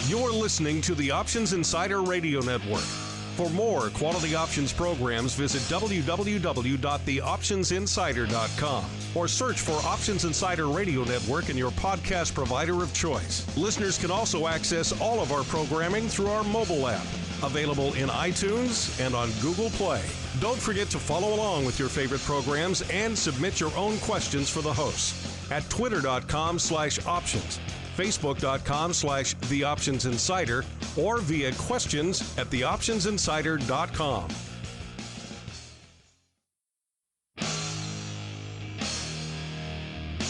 You're listening to the Options Insider Radio Network. For more quality options programs, visit www.theoptionsinsider.com or search for Options Insider Radio Network in your podcast provider of choice. Listeners can also access all of our programming through our mobile app, available in iTunes and on Google Play. Don't forget to follow along with your favorite programs and submit your own questions for the hosts at twitter.com/options. Facebook.com/TheOptionsInsider or via questions at TheOptionsInsider.com.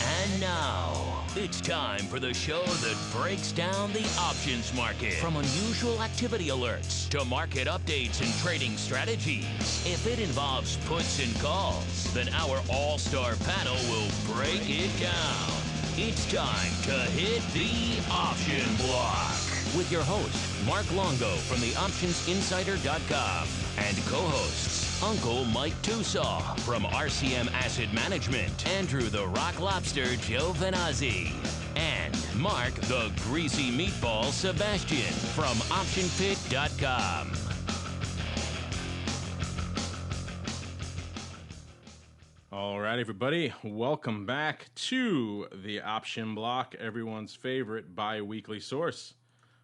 And now, it's time for the show that breaks down the options market. From unusual activity alerts to market updates and trading strategies. If it involves puts and calls, then our all-star panel will break it down. It's time to hit the option block with your host, Mark Longo from theoptionsinsider.com and co-hosts, Uncle Mike Tosaw from RCM Asset Management, Andrew the Rock Lobster Giovinazzi, and Mark the Greasy Meatball Sebastian from OptionPit.com. All right, everybody, welcome back to the Option Block, everyone's favorite bi-weekly source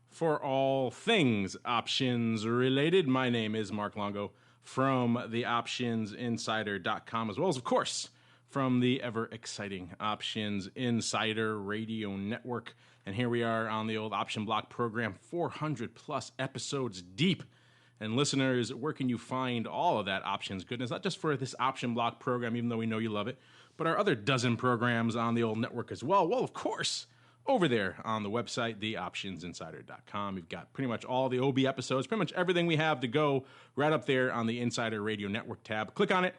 for all things options related. My name is Mark Longo from theoptionsinsider.com, as well as, of course, from the ever-exciting Options Insider Radio Network. And here we are on the old Option Block program, 400-plus episodes deep. And listeners, where can you find all of that options goodness? Not just for this Option Block program, even though we know you love it, but our other dozen programs on the old network as well. Well, of course, over there on the website, theoptionsinsider.com. We've got pretty much all the OB episodes, pretty much everything we have to go right up there on the Insider Radio Network tab. Click on it,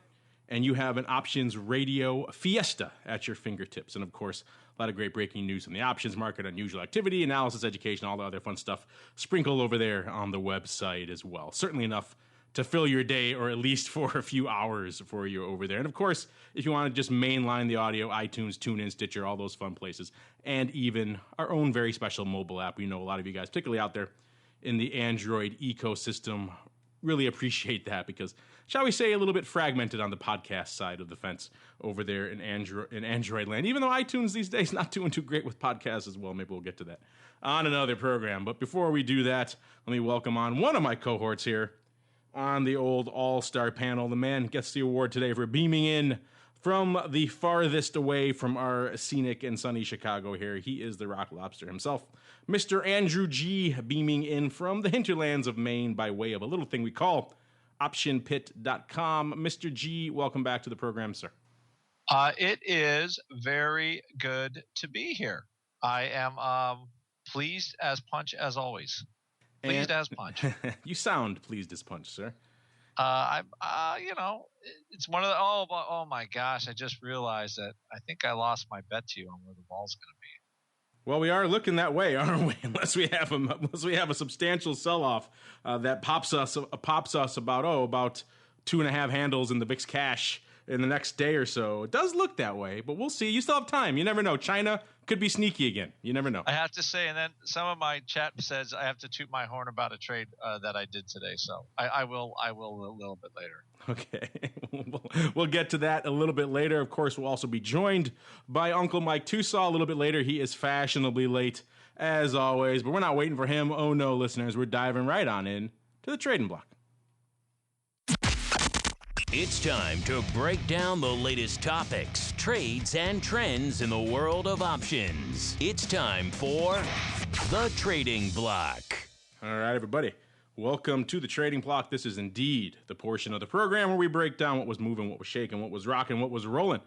and you have an options radio fiesta at your fingertips. And, of course, a lot of great breaking news from the options market, unusual activity, analysis, education, all the other fun stuff sprinkled over there on the website as well. Certainly enough to fill your day, or at least for a few hours for you over there. And, of course, if you want to just mainline the audio, iTunes, TuneIn, Stitcher, all those fun places, and even our own very special mobile app. We know a lot of you guys, particularly out there in the Android ecosystem, really appreciate that because, shall we say, a little bit fragmented on the podcast side of the fence over there in Android land. Even though iTunes these days not doing too great with podcasts as well. Maybe we'll get to that on another program. But before we do that, let me welcome on one of my cohorts here on the old all-star panel. The man gets the award today for beaming in from the farthest away from our scenic and sunny Chicago here. He is the Rock Lobster himself, Mr. Andrew G., beaming in from the hinterlands of Maine by way of a little thing we call OptionPit.com. Mr. G., welcome back to the program, sir. It is very good to be here. I am pleased as punch as always. Pleased as punch. You sound pleased as punch, sir. It's one of the, oh my gosh, I just realized that I think I lost my bet to you on where the ball's going to be. Well, we are looking that way, aren't we? Unless we have a substantial sell-off that pops us about 2.5 handles in the VIX cash in the next day or so. It does look that way, but we'll see. You still have time. You never know. China could be sneaky again. You never know. I have to say, and then some of my chat says I have to toot my horn about a trade that I did today. So I will a little bit later. Okay. We'll get to that a little bit later. Of course, we'll also be joined by Uncle Mike Tosaw a little bit later. He is fashionably late, as always, but we're not waiting for him. Oh, no, listeners. We're diving right on in to the trading block. It's time to break down the latest topics, trades, and trends in the world of options. It's time for the Trading Block. All right, everybody. Welcome to the Trading Block. This is indeed the portion of the program where we break down what was moving, what was shaking, what was rocking, what was rolling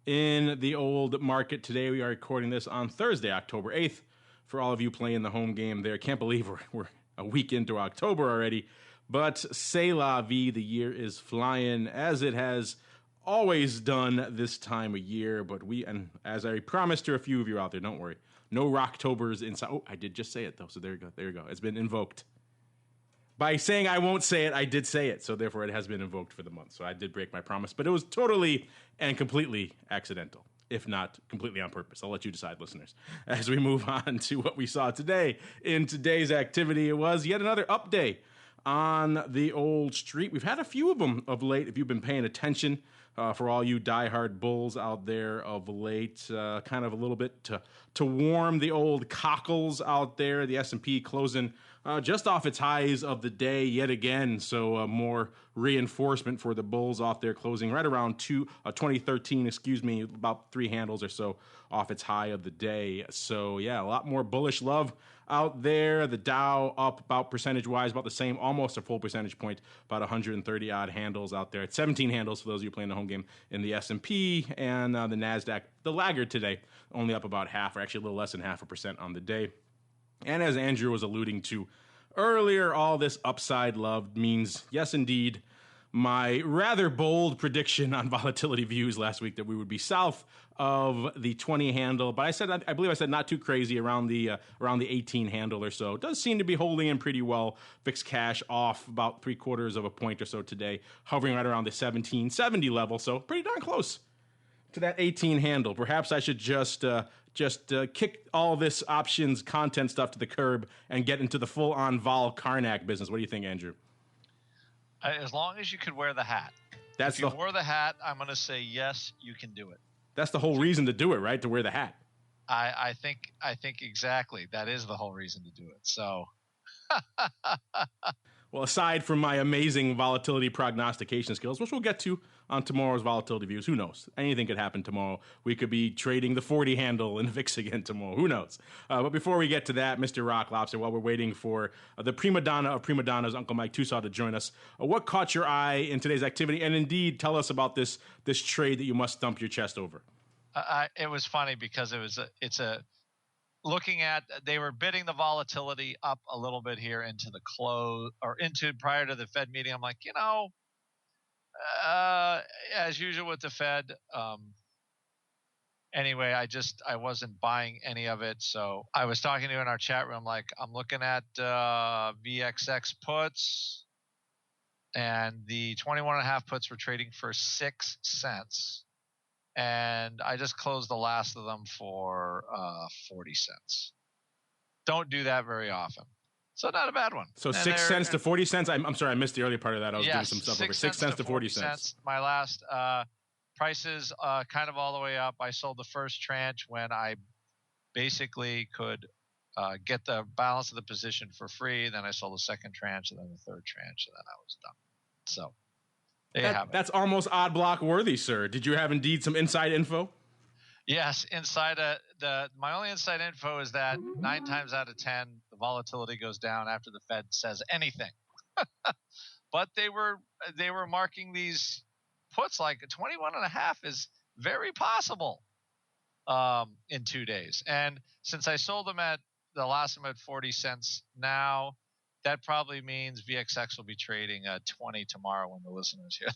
in the old market. Today we are recording this on Thursday, October 8th. For all of you playing the home game there, can't believe we're a week into October already. But c'est la vie, the year is flying as it has always done this time of year. But and as I promised to a few of you out there, don't worry, no Rocktobers inside. Oh, I did just say it though, so there you go. There you go. It's been invoked. By saying I won't say it, I did say it, so therefore it has been invoked for the month. So I did break my promise, but it was totally and completely accidental. if not completely on purpose. I'll let you decide, listeners. As we move on to what we saw today in today's activity, it was yet another up day on the old street. We've had a few of them of late, if you've been paying attention. For all you diehard bulls out there of late, kind of a little bit to warm the old cockles out there. The S&P closing just off its highs of the day yet again, so more reinforcement for the bulls off there, closing right around 2013, about 3 handles or so off its high of the day. So yeah, a lot more bullish love out there. The Dow up about percentage-wise, about the same, almost a full percentage point, about 130-odd handles out there. At 17 handles for those of you playing the home game in the S&P, and the NASDAQ, the laggard today, only up about half, or actually a little less than 0.5% on the day. And as Andrew was alluding to earlier, all this upside love means, yes, indeed, my rather bold prediction on volatility views last week that we would be south of the 20 handle, but I believe I said not too crazy, around the 18 handle or so. It does seem to be holding in pretty well. Fixed cash off about 0.75 of a point or so today, hovering right around the 1770 level, so pretty darn close to that 18 handle. Perhaps I should just kick all this options content stuff to the curb and get into the full-on vol Karnak business. What do you think, Andrew? As long as you could wear the hat. If you wore the hat, I'm going to say yes, you can do it. That's the whole reason to do it, right? To wear the hat. I think exactly. That is the whole reason to do it. So. Well, aside from my amazing volatility prognostication skills, which we'll get to on tomorrow's volatility views, who knows? Anything could happen tomorrow. We could be trading the 40 handle in VIX again tomorrow. Who knows? But before we get to that, Mr. Rock Lobster, while we're waiting for the prima donna of prima donnas, Uncle Mike Tosaw, to join us, what caught your eye in today's activity? And indeed, tell us about this trade that you must thump your chest over. It was funny because looking at, they were bidding the volatility up a little bit here into the close, or into prior to the Fed meeting. I'm like, as usual with the Fed. Anyway, I wasn't buying any of it. So I was talking to you in our chat room, like, I'm looking at VXX puts, and the 21.5 puts were trading for 6 cents. And I just closed the last of them for 40 cents. Don't do that very often. So not a bad one. So 6 cents to 40 cents? I'm sorry, I missed the early part of that. I was doing some stuff over. 6 cents to 40 cents. My last prices kind of all the way up. I sold the first tranche when I basically could get the balance of the position for free. Then I sold the second tranche, and then the third tranche, and then I was done. So that's almost odd block worthy, sir. Did you have indeed some inside info? Yes, my only inside info is that 9 times out of 10, the volatility goes down after the Fed says anything. But they were marking these puts like 21.5 is very possible in 2 days. And since I sold them at the last time at 40 cents now, that probably means VXX will be trading 20 tomorrow when the listeners hear.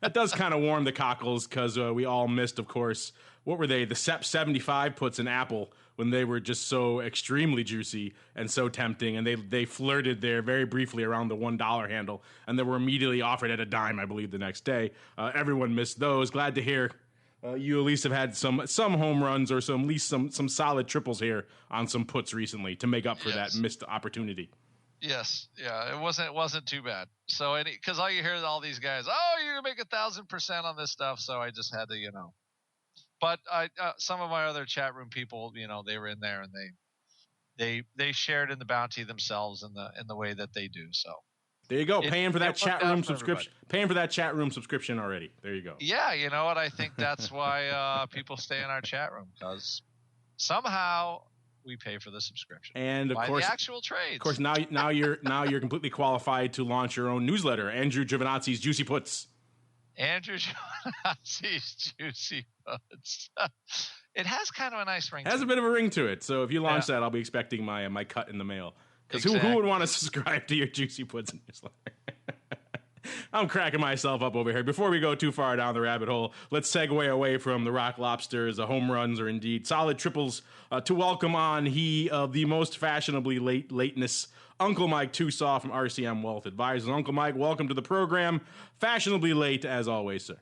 That does kind of warm the cockles, because we all missed, of course, what were they? The SEP 75 puts in Apple, when they were just so extremely juicy and so tempting, and they flirted there very briefly around the $1 handle, and they were immediately offered at a dime, I believe, the next day. Everyone missed those. Glad to hear you at least have had some home runs, or at least some solid triples here on some puts recently to make up for that missed opportunity. Yes, yeah, it wasn't too bad. So because all you hear is all these guys, oh, you're gonna make 1,000% on this stuff. So I just had to, But some of my other chat room people, they were in there, and they shared in the bounty themselves in the way that they do. So. There you go, paying for that chat room subscription. Paying for that chat room subscription already. There you go. Yeah, you know what? I think that's why people stay in our chat room, because somehow we pay for the subscription. And of course, the actual trades. Of course, now you're completely qualified to launch your own newsletter, Andrew Giovinazzi's Juicy Puts. Andrew Giovinazzi's Juicy Puts. It has kind of a nice ring. It has a bit of a ring to it. So if you launch that, I'll be expecting my cut in the mail. Because who would want to subscribe to your Juicy Puts newsletter? I'm cracking myself up over here. Before we go too far down the rabbit hole, let's segue away from the Rock Lobsters, the home runs, or indeed solid triples, to welcome on the most fashionably lateness, Uncle Mike Tosaw from RCM Wealth Advisors. Uncle Mike, welcome to the program. Fashionably late, as always, sir.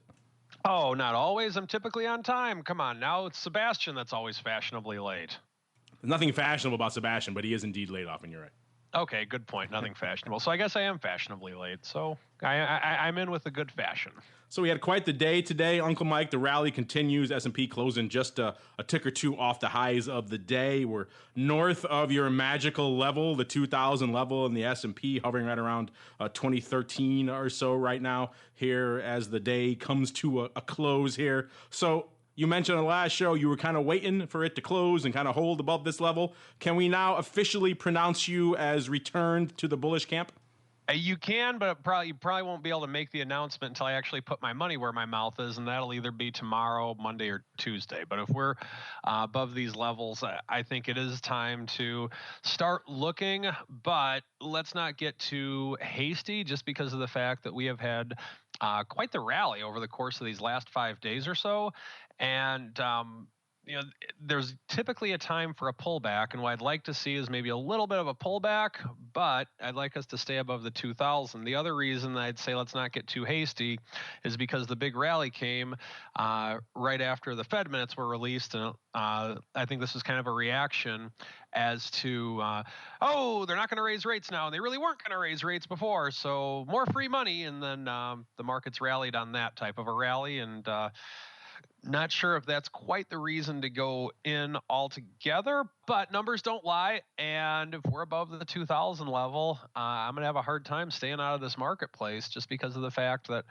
Oh, not always. I'm typically on time. Come on, now it's Sebastian that's always fashionably late. There's nothing fashionable about Sebastian, but he is indeed late off, and you're right. Okay, good point. Nothing fashionable. So I guess I am fashionably late. So I'm in with a good fashion. So we had quite the day today, Uncle Mike. The rally continues. S&P closing just a tick or two off the highs of the day. We're north of your magical level, the 2,000 level, in the S&P, hovering right around 2013 or so right now here as the day comes to a close here. So you mentioned on the last show you were kind of waiting for it to close and kind of hold above this level. Can we now officially pronounce you as returned to the bullish camp? You can, but you probably won't be able to make the announcement until I actually put my money where my mouth is, and that'll either be tomorrow, Monday, or Tuesday. But if we're above these levels, I think it is time to start looking. But let's not get too hasty just because of the fact that we have had quite the rally over the course of these last 5 days or so. And there's typically a time for a pullback, and what I'd like to see is maybe a little bit of a pullback, but I'd like us to stay above the 2,000. The other reason I'd say let's not get too hasty is because the big rally came right after the Fed minutes were released, and I think this is kind of a reaction as to, they're not going to raise rates now, and they really weren't going to raise rates before, so more free money, and then the markets rallied on that type of a rally, and not sure if that's quite the reason to go in altogether, but numbers don't lie. And if we're above the 2,000 level, I'm going to have a hard time staying out of this marketplace just because of the fact that,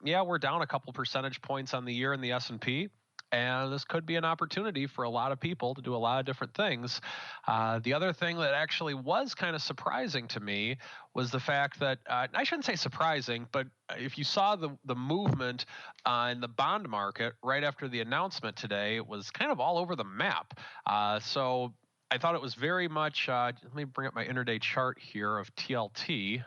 we're down a couple percentage points on the year in the S&P. And this could be an opportunity for a lot of people to do a lot of different things. The other thing that actually was kind of surprising to me was the fact that, I shouldn't say surprising, but if you saw the movement in the bond market right after the announcement today, it was kind of all over the map. So I thought it was very much, let me bring up my intraday chart here of TLT.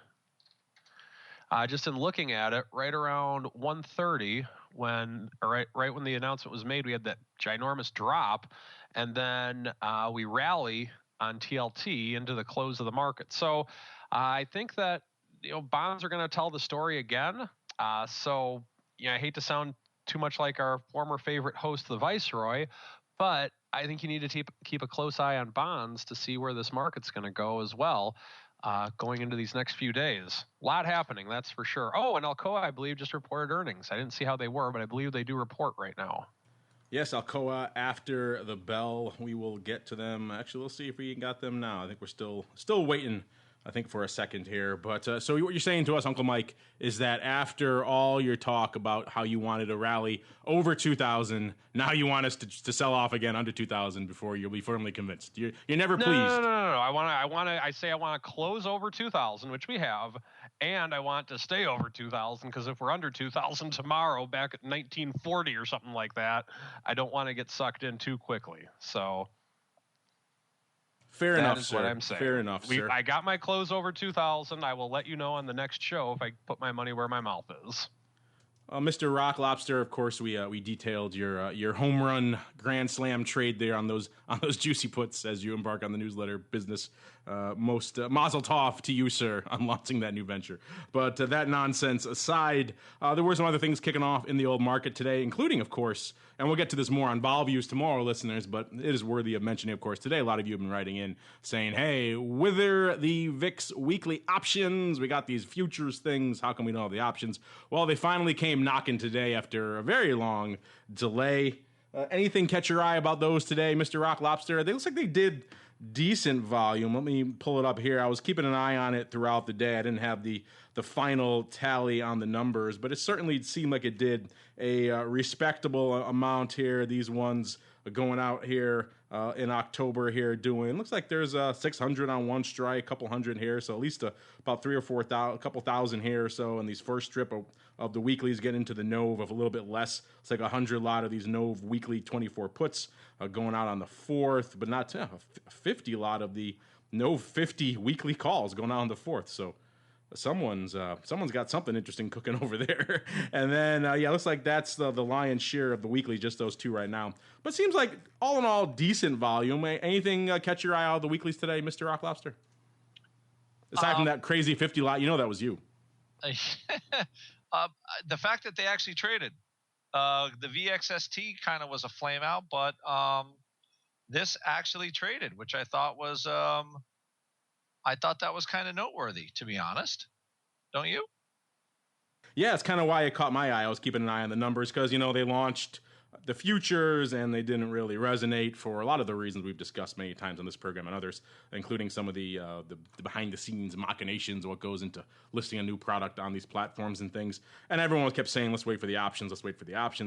Just in looking at it, right around 1:30, right when the announcement was made, we had that ginormous drop, and then we rally on TLT into the close of the market. So I think that bonds are going to tell the story again. I hate to sound too much like our former favorite host, the Viceroy, but I think you need to keep a close eye on bonds to see where this market's going to go as well. Going into these next few days. A lot happening, that's for sure. Oh, and Alcoa, I believe, just reported earnings. I didn't see how they were, but I believe they do report right now. Yes, Alcoa after the bell. We will get to them. Actually, we'll see if we got them now. I think we're still waiting, I think, for a second here. But so what you're saying to us, Uncle Mike, is that after all your talk about how you wanted to rally over 2,000, now you want us to sell off again under 2,000 before you'll be firmly convinced. You're never pleased. No. I want to close over 2,000, which we have, and I want to stay over 2,000 because if we're under 2,000 tomorrow, back at 1940 or something like that, I don't want to get sucked in too quickly. So. Fair enough, is sir. What I'm saying. Fair enough, sir. I got my close over 2,000. I will let you know on the next show if I put my money where my mouth is. Mr. Rock Lobster, of course, we detailed your home run grand slam trade there on those juicy puts as you embark on the newsletter business. Most mazel tov to you, sir, on launching that new venture. But that nonsense aside, there were some other things kicking off in the old market today, including, of course, and we'll get to this more on vol views tomorrow, listeners, but it is worthy of mentioning, of course, today. A lot of you have been writing in saying, hey, wither the VIX weekly options. We got these futures things. How come we don't have the options? Well, they finally came knocking today after a very long delay. Anything catch your eye about those today, Mr. Rock Lobster? They looks like they did decent volume. Let me pull it up here. I was keeping an eye on it throughout the day. I didn't have the final tally on the numbers, but it certainly seemed like it did a respectable amount here. These ones going out here in October here doing, looks like there's 600 on one strike, a couple hundred here, so at least about 3,000 or 4,000, a couple thousand here or so, and these first strip of the weeklies get into the NOV of a little bit less. It's like 100 lot of these NOV weekly 24 puts going out on the 4th, but not 50 lot of the NOV 50 weekly calls going out on the 4th. So someone's got something interesting cooking over there. And then, looks like that's the lion's share of the weekly, just those two right now. But seems like, all in all, decent volume. Anything catch your eye out of the weeklies today, Mr. Rock Lobster? Aside from that crazy 50 lot, that was you. The fact that they actually traded, The VXST kind of was a flame out, but this actually traded, which I thought was that was kind of noteworthy, to be honest. Don't you? Yeah, it's kind of why it caught my eye. I was keeping an eye on the numbers because, they launched the futures and they didn't really resonate for a lot of the reasons we've discussed many times on this program and others, including some of the behind-the-scenes machinations, what goes into listing a new product on these platforms and things. And everyone kept saying, let's wait for the options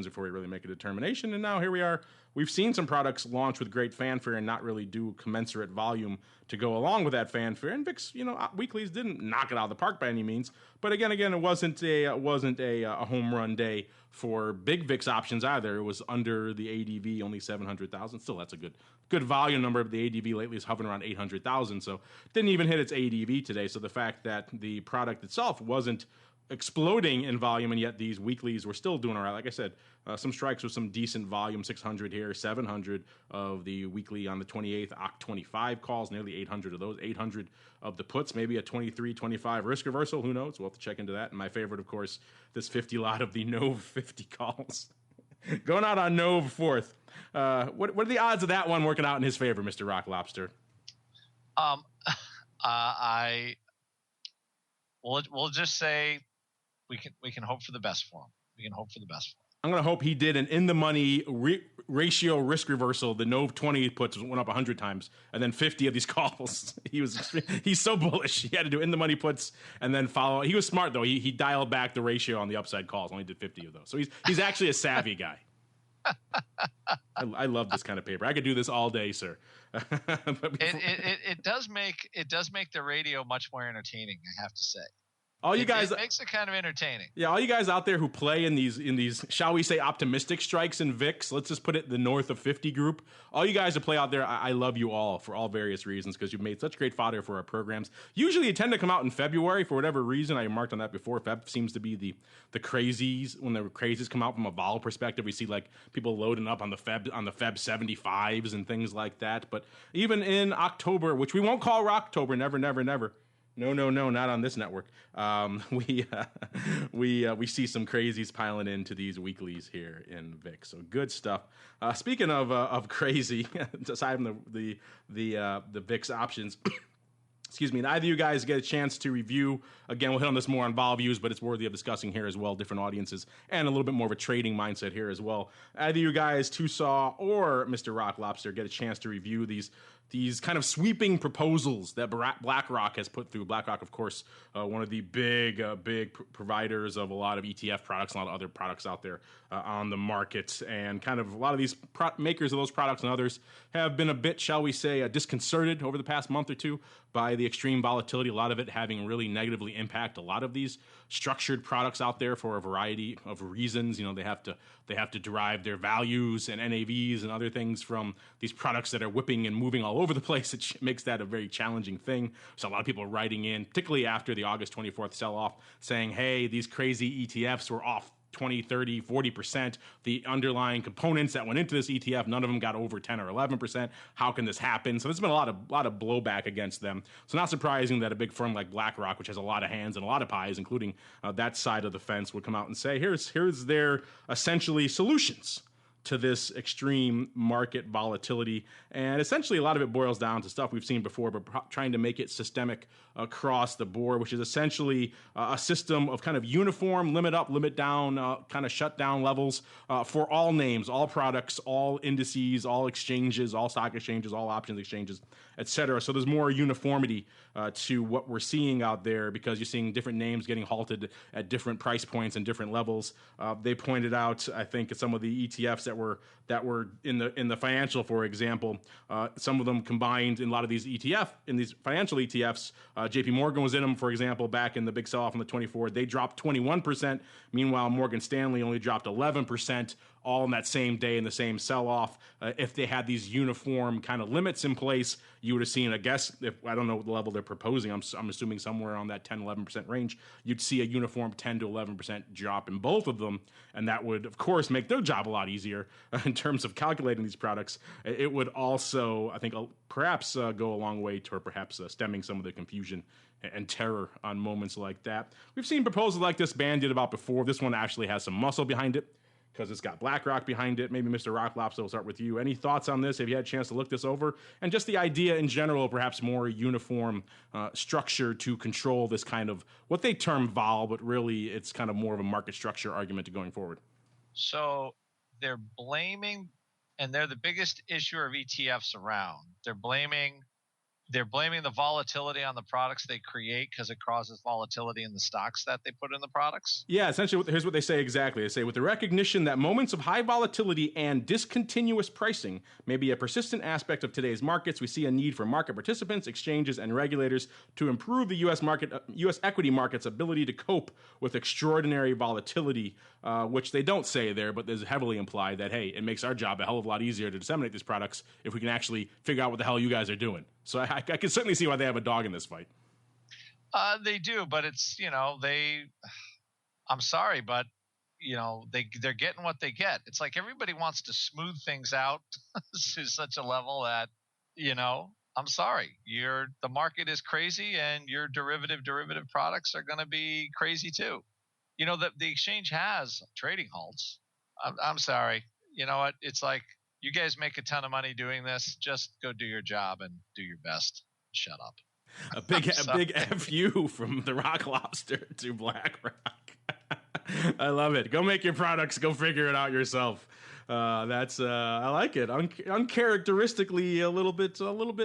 before we really make a determination. And now here we are. We've seen some products launch with great fanfare and not really do commensurate volume to go along with that fanfare. And VIX, weeklies didn't knock it out of the park by any means. But again, it wasn't a home run day for big VIX options either. It was under the ADV, only 700,000. Still, that's a good volume number. The ADV lately is hovering around 800,000. So didn't even hit its ADV today. So the fact that the product itself wasn't exploding in volume, and yet these weeklies were still doing all right. Like I said, some strikes with some decent volume, 600 here, 700 of the weekly on the 28th, OCT 25 calls, nearly 800 of those, 800 of the puts, maybe a 23, 25 risk reversal, who knows? We'll have to check into that. And my favorite, of course, this 50 lot of the Nove 50 calls. Going out on Nove fourth. What are the odds of that one working out in his favor, Mr. Rock Lobster? We'll just say we can hope for the best for him. We can hope for the best for him. I'm going to hope he did an in-the-money ratio risk reversal. The Nove 20 puts went up 100 times, and then 50 of these calls. He's so bullish. He had to do in-the-money puts and then follow. He was smart, though. He dialed back the ratio on the upside calls. Only did 50 of those. So he's actually a savvy guy. I love this kind of paper. I could do this all day, sir. It does make the radio much more entertaining, I have to say. It makes it kind of entertaining. Yeah, all you guys out there who play in these, shall we say, optimistic strikes in VIX, let's just put it the north of 50 group. All you guys who play out there, I love you all for all various reasons because you've made such great fodder for our programs. Usually you tend to come out in February for whatever reason. I marked on that before. Feb seems to be the crazies. When the crazies come out from a vol perspective, we see like people loading up on the Feb 75s and things like that. But even in October, which we won't call Rocktober, never, never, never. No, not on this network. We see some crazies piling into these weeklies here in VIX. So good stuff. Speaking of crazy, aside from the VIX options. Excuse me, neither of you guys get a chance to review. Again, we'll hit on this more on vol views, but it's worthy of discussing here as well, different audiences, and a little bit more of a trading mindset here as well. Either you guys, Tosaw or Mr. Rock Lobster, get a chance to review these kind of sweeping proposals that BlackRock has put through. BlackRock, of course, one of the big providers of a lot of ETF products, a lot of other products out there on the market. And kind of a lot of these makers of those products and others have been a bit, shall we say, disconcerted over the past month or two by the extreme volatility, a lot of it having really negatively impact a lot of these structured products out there for a variety of reasons. They have to derive their values and NAVs and other things from these products that are whipping and moving all over the place. It makes that a very challenging thing. So a lot of people are writing in, particularly after the August 24th sell-off, saying, hey, these crazy ETFs were off 20, 30, 40%. The underlying components that went into this ETF, none of them got over 10 or 11%. How can this happen? So there's been a lot of blowback against them. So not surprising that a big firm like BlackRock, which has a lot of hands and a lot of pies, including that side of the fence, would come out and say, here's their essentially solutions to this extreme market volatility. And essentially a lot of it boils down to stuff we've seen before, but trying to make it systemic across the board, which is essentially a system of kind of uniform limit up, limit down, kind of shutdown levels for all names, all products, all indices, all exchanges, all stock exchanges, all options exchanges, et cetera. So there's more uniformity to what we're seeing out there because you're seeing different names getting halted at different price points and different levels. They pointed out, I think, some of the ETFs that were in the financial, for example, some of them combined in a lot of these financial ETFs. JP Morgan was in them, for example, back in the big sell-off on the 24th. They dropped 21%. Meanwhile, Morgan Stanley only dropped 11%, all in that same day in the same sell-off. If they had these uniform kind of limits in place, you would have seen, I guess, I don't know what the level they're proposing. I'm assuming somewhere on that 10, 11% range. You'd see a uniform 10 to 11% drop in both of them. And that would, of course, make their job a lot easier in terms of calculating these products. It would also, I think, perhaps go a long way toward perhaps stemming some of the confusion and terror on moments like that. We've seen proposals like this bandied about before. This one actually has some muscle behind it. because it's got BlackRock behind it. Maybe Mr. Rock Lobster, will start with you. Any thoughts on this? Have you had a chance to look this over? And just the idea in general, perhaps more uniform structure to control this kind of what they term vol, but really it's kind of more of a market structure argument to going forward. So they're blaming, and they're the biggest issuer of ETFs around. They're blaming the volatility on the products they create because it causes volatility in the stocks that they put in the products. Yeah, essentially, here's what they say exactly. They say, with the recognition that moments of high volatility and discontinuous pricing may be a persistent aspect of today's markets, we see a need for market participants, exchanges, and regulators to improve the U.S. equity market's ability to cope with extraordinary volatility, which they don't say there, but there's heavily implied that, hey, it makes our job a hell of a lot easier to disseminate these products if we can actually figure out what the hell you guys are doing. So I can certainly see why they have a dog in this fight. They do, but it's, I'm sorry, but, they're getting what they get. It's like everybody wants to smooth things out to such a level that, I'm sorry, the market is crazy and your derivative products are going to be crazy too. The exchange has trading halts. I'm sorry. You know what? It's like, you guys make a ton of money doing this. Just go do your job and do your best. Shut up. A big FU from the Rock Lobster to BlackRock. I love it. Go make your products. Go figure it out yourself. That's I like it. Uncharacteristically a little bit,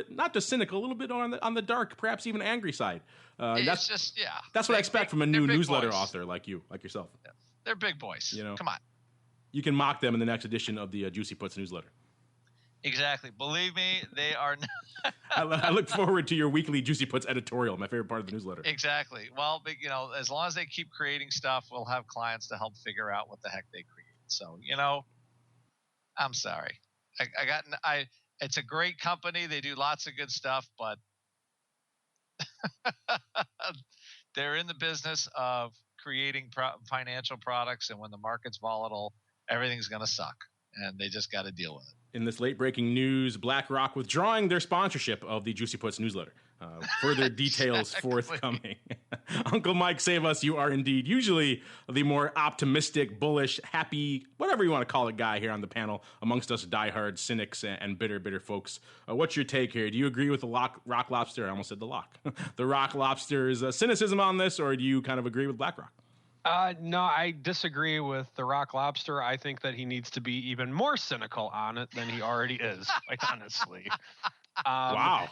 not just cynical, a little bit on the dark, perhaps even angry side. That's what I expect from a new newsletter author like yourself. Yeah. They're big boys. Come on. You can mock them in the next edition of the Juicy Puts newsletter. Exactly. Believe me, they are not. I look forward to your weekly Juicy Puts editorial, my favorite part of the newsletter. Exactly. Well, as long as they keep creating stuff, we'll have clients to help figure out what the heck they create. So, I'm sorry. It's a great company. They do lots of good stuff, but they're in the business of creating financial products. And when the market's volatile, everything's going to suck, and they just got to deal with it. In this late breaking news, BlackRock withdrawing their sponsorship of the Juicy Puts newsletter. Further details forthcoming. Uncle Mike, save us. You are indeed usually the more optimistic, bullish, happy, whatever you want to call it, guy here on the panel amongst us diehard cynics and bitter folks. What's your take here? Do you agree with the Rock Lobster? I almost said the lock. The Rock Lobster's cynicism on this, or do you kind of agree with BlackRock? No, I disagree with the Rock Lobster. I think that he needs to be even more cynical on it than he already is, quite honestly. Wow.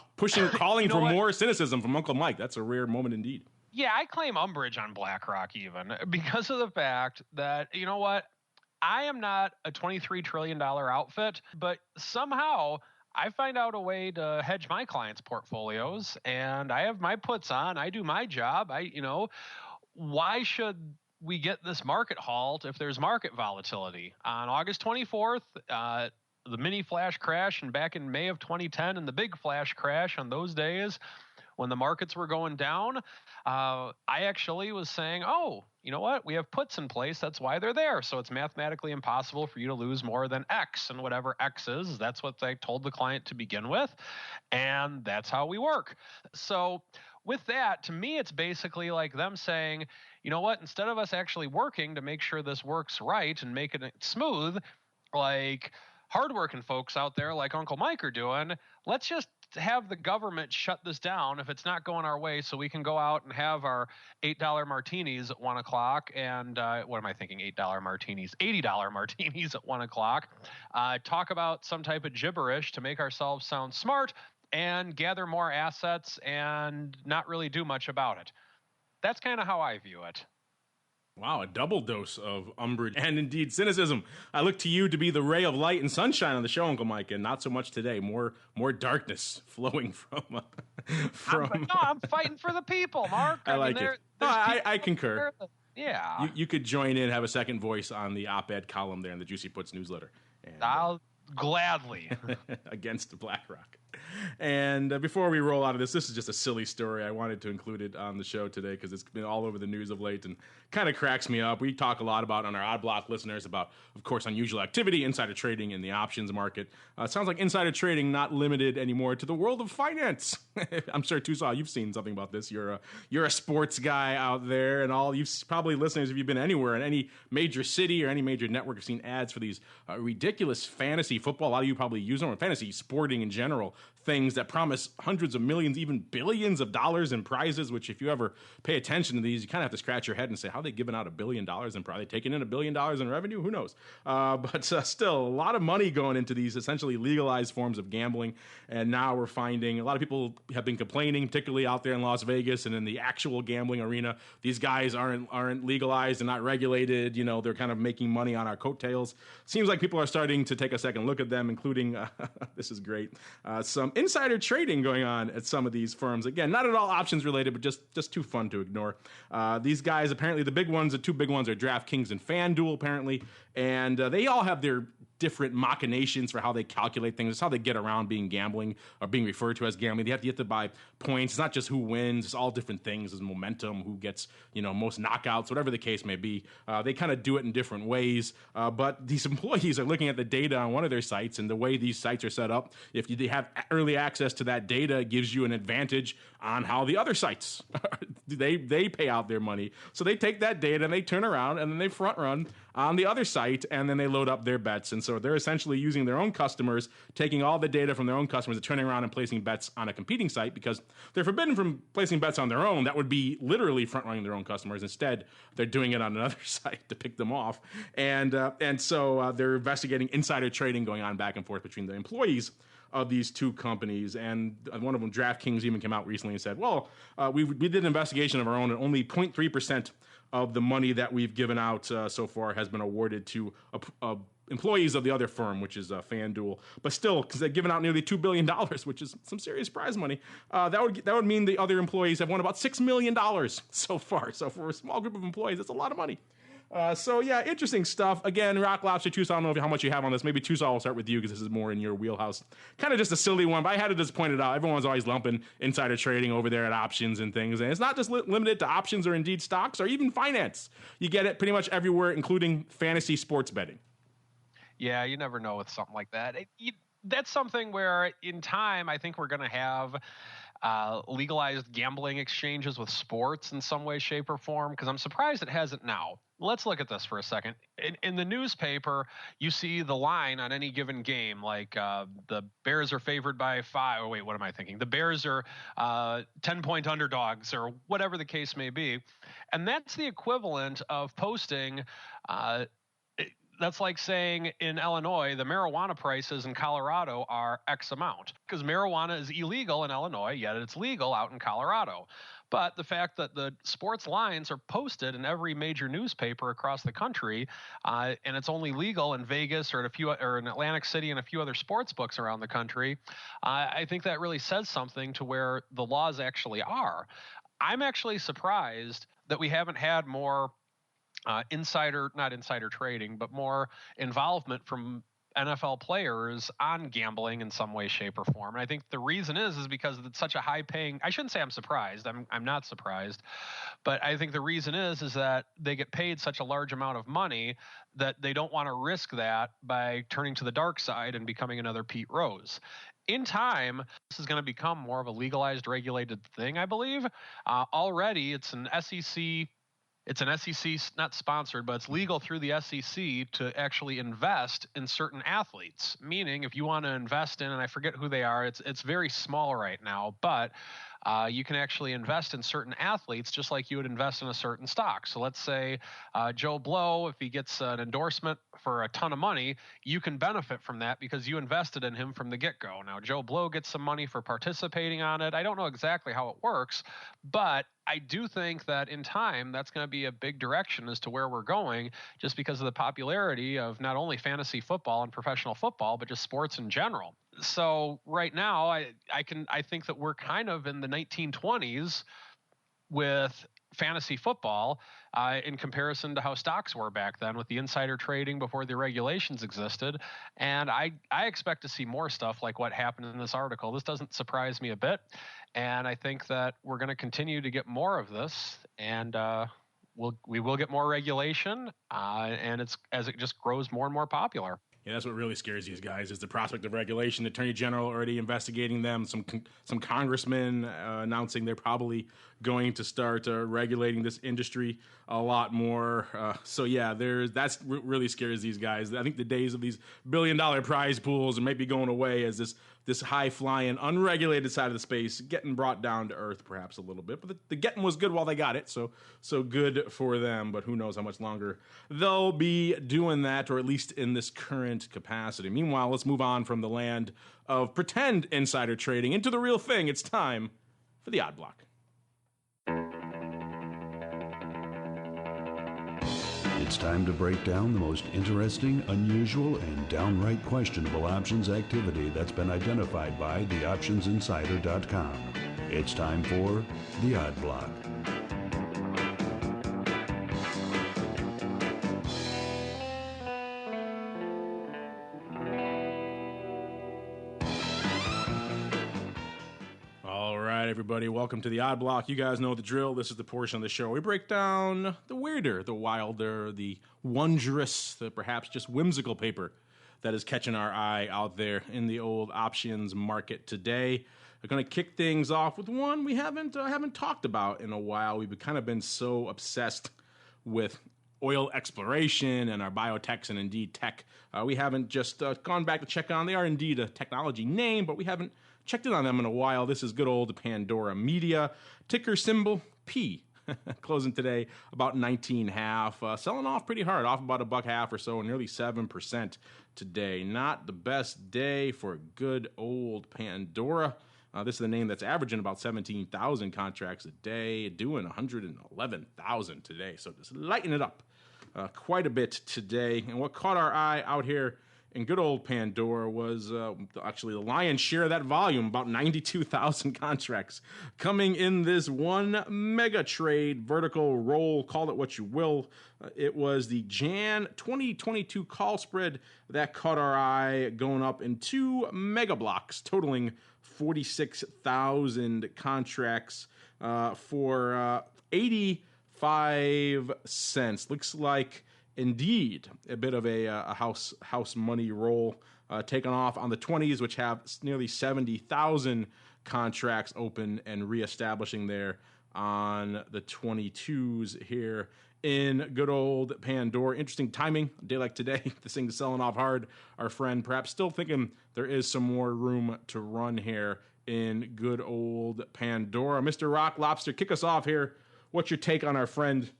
Calling for more cynicism from Uncle Mike. That's a rare moment indeed. Yeah, I claim umbrage on BlackRock even because of the fact that, you know what? I am not a $23 trillion outfit, but somehow I find out a way to hedge my clients' portfolios, and I have my puts on. I do my job. Why should we get this market halt if there's market volatility? On August 24th, the mini flash crash, and back in May of 2010 and the big flash crash on those days when the markets were going down, I actually was saying, oh, you know what? We have puts in place. That's why they're there. So it's mathematically impossible for you to lose more than X, and whatever X is, that's what they told the client to begin with. And that's how we work. So with that, to me, it's basically like them saying, you know what, instead of us actually working to make sure this works right and making it smooth, like hardworking folks out there like Uncle Mike are doing, let's just have the government shut this down if it's not going our way, so we can go out and have our $8 martinis at 1 o'clock and what am I thinking? $8 martinis, $80 martinis at 1 o'clock. Talk about some type of gibberish to make ourselves sound smart and gather more assets and not really do much about it. That's kind of how I view it. Wow, a double dose of umbrage and indeed cynicism. I look to you to be the ray of light and sunshine on the show, Uncle Mike, and not so much today. More darkness flowing from. I'm fighting for the people, Mark. I like it. I concur. Yeah. You could join in, have a second voice on the op-ed column there in the Juicy Puts newsletter. And, I'll gladly. Against BlackRock. And before we roll out of this is just a silly story. I wanted to include it on the show today because it's been all over the news of late and kind of cracks me up. We talk a lot about on our Odd Block listeners about, of course, unusual activity, insider trading in the options market. It sounds like insider trading not limited anymore to the world of finance. I'm sure, Tosaw, you've seen something about this. You're a sports guy out there, and all you've probably listeners, if you've been anywhere in any major city or any major network, have seen ads for these ridiculous fantasy football. A lot of you probably use them, or fantasy sporting in general, things that promise hundreds of millions, even billions of dollars in prizes, which if you ever pay attention to these, you kind of have to scratch your head and say, how are they giving out $1 billion and probably taking in $1 billion in revenue? Who knows? But still, a lot of money going into these essentially legalized forms of gambling. And now we're finding a lot of people have been complaining, particularly out there in Las Vegas and in the actual gambling arena. These guys aren't legalized and not regulated. You know, they're kind of making money on our coattails. Seems like people are starting to take a second look at them, including, this is great, some insider trading going on at some of these firms. Again, not at all options related, but just too fun to ignore. These guys, apparently the two big ones are DraftKings and FanDuel, apparently, and they all have their different machinations for how they calculate things. It's how they get around being gambling or being referred to as gambling. They have to buy points. It's not just who wins. It's all different things. There's momentum, who gets, most knockouts, whatever the case may be. They kind of do it in different ways. But these employees are looking at the data on one of their sites, and the way these sites are set up, if they have early access to that data, it gives you an advantage on how the other sites, they pay out their money. So they take that data and they turn around and then they front run on the other site, and then they load up their bets. And so they're essentially using their own customers, taking all the data from their own customers and turning around and placing bets on a competing site, because they're forbidden from placing bets on their own. That would be literally front running their own customers. Instead, they're doing it on another site to pick them off. And so they're investigating insider trading going on back and forth between the employees of these two companies. And one of them, DraftKings, even came out recently and said, well, we did an investigation of our own, and only 0.3% of the money that we've given out so far has been awarded to employees of the other firm, which is FanDuel. But still, because they've given out nearly $2 billion, which is some serious prize money, that would mean the other employees have won about $6 million so far. So for a small group of employees, that's a lot of money. So yeah, interesting stuff. Again, Rock Lobster, Tosaw, I don't know how much you have on this. Maybe Tosaw will start with you because this is more in your wheelhouse. Kind of just a silly one, but I had to just point it out. Everyone's always lumping insider trading over there at options and things. And it's not just limited to options or indeed stocks or even finance. You get it pretty much everywhere, including fantasy sports betting. Yeah, you never know with something like that. That's something where in time, I think we're going to have legalized gambling exchanges with sports in some way, shape, or form, because I'm surprised it hasn't now. Let's look at this for a second. In the newspaper, you see the line on any given game, like the Bears are favored by 5. Oh, wait, what am I thinking? The Bears are 10-point underdogs, or whatever the case may be. And that's the equivalent of posting that's like saying in Illinois, the marijuana prices in Colorado are X amount, because marijuana is illegal in Illinois, yet it's legal out in Colorado. But the fact that the sports lines are posted in every major newspaper across the country, and it's only legal in Vegas or in Atlantic City and a few other sports books around the country, I think that really says something to where the laws actually are. I'm actually surprised that we haven't had more not insider trading, but more involvement from NFL players on gambling in some way, shape, or form. And I think the reason is because it's such a high paying, I shouldn't say I'm surprised. I'm not surprised, but I think the reason is that they get paid such a large amount of money that they don't want to risk that by turning to the dark side and becoming another Pete Rose. In time, this is going to become more of a legalized, regulated thing, I believe. Already, it's an SEC, not sponsored, but it's legal through the SEC to actually invest in certain athletes. Meaning, if you want to invest in, and I forget who they are, it's very small right now, but you can actually invest in certain athletes just like you would invest in a certain stock. So let's say Joe Blow, if he gets an endorsement for a ton of money, you can benefit from that because you invested in him from the get-go. Now, Joe Blow gets some money for participating on it. I don't know exactly how it works, but I do think that in time, that's going to be a big direction as to where we're going, just because of the popularity of not only fantasy football and professional football, but just sports in general. So right now, I think that we're kind of in the 1920s with fantasy football in comparison to how stocks were back then with the insider trading before the regulations existed. And I expect to see more stuff like what happened in this article. This doesn't surprise me a bit. And I think that we're going to continue to get more of this, and we will get more regulation, and it's as it just grows more and more popular. Yeah, that's what really scares these guys is the prospect of regulation. The Attorney General already investigating them. Some congressmen announcing they're probably going to start regulating this industry a lot more. So yeah, that's really scares these guys. I think the days of these billion-dollar prize pools might be going away as this high-flying, unregulated side of the space getting brought down to earth perhaps a little bit. But the getting was good while they got it, so good for them. But who knows how much longer they'll be doing that, or at least in this current capacity. Meanwhile, let's move on from the land of pretend insider trading into the real thing. It's time for the Odd Block. It's time to break down the most interesting, unusual, and downright questionable options activity that's been identified by theoptionsinsider.com. It's time for the Odd Block. Everybody, welcome to the Odd Block. You guys know the drill. This is the portion of the show we break down the weirder, the wilder, the wondrous, the perhaps just whimsical paper that is catching our eye out there in the old options market today. We're going to kick things off with one we haven't talked about in a while. We've kind of been so obsessed with oil exploration and our biotechs and indeed tech. We haven't just gone back to check on. They are indeed a technology name, but we haven't checked in on them in a while. This is good old Pandora Media, ticker symbol P. Closing today about 19.5, selling off pretty hard, off about $1.50 or so, nearly 7% today. Not the best day for good old Pandora. This is the name that's averaging about 17,000 contracts a day, doing 111,000 today. So just lighten it up quite a bit today. And what caught our eye out here in good old Pandora was actually the lion's share of that volume, about 92,000 contracts coming in this one mega trade, vertical roll, call it what you will. It was the Jan 2022 call spread that caught our eye, going up in 2 mega blocks, totaling 46,000 contracts for 85 cents. Looks like indeed a bit of a house money roll taken off on the 20s, which have nearly 70,000 contracts open and reestablishing there on the 22s here in good old Pandora. Interesting timing, a day like today, this thing is selling off hard. Our friend perhaps still thinking there is some more room to run here in good old Pandora. Mr. Rock Lobster, kick us off here. What's your take on our friend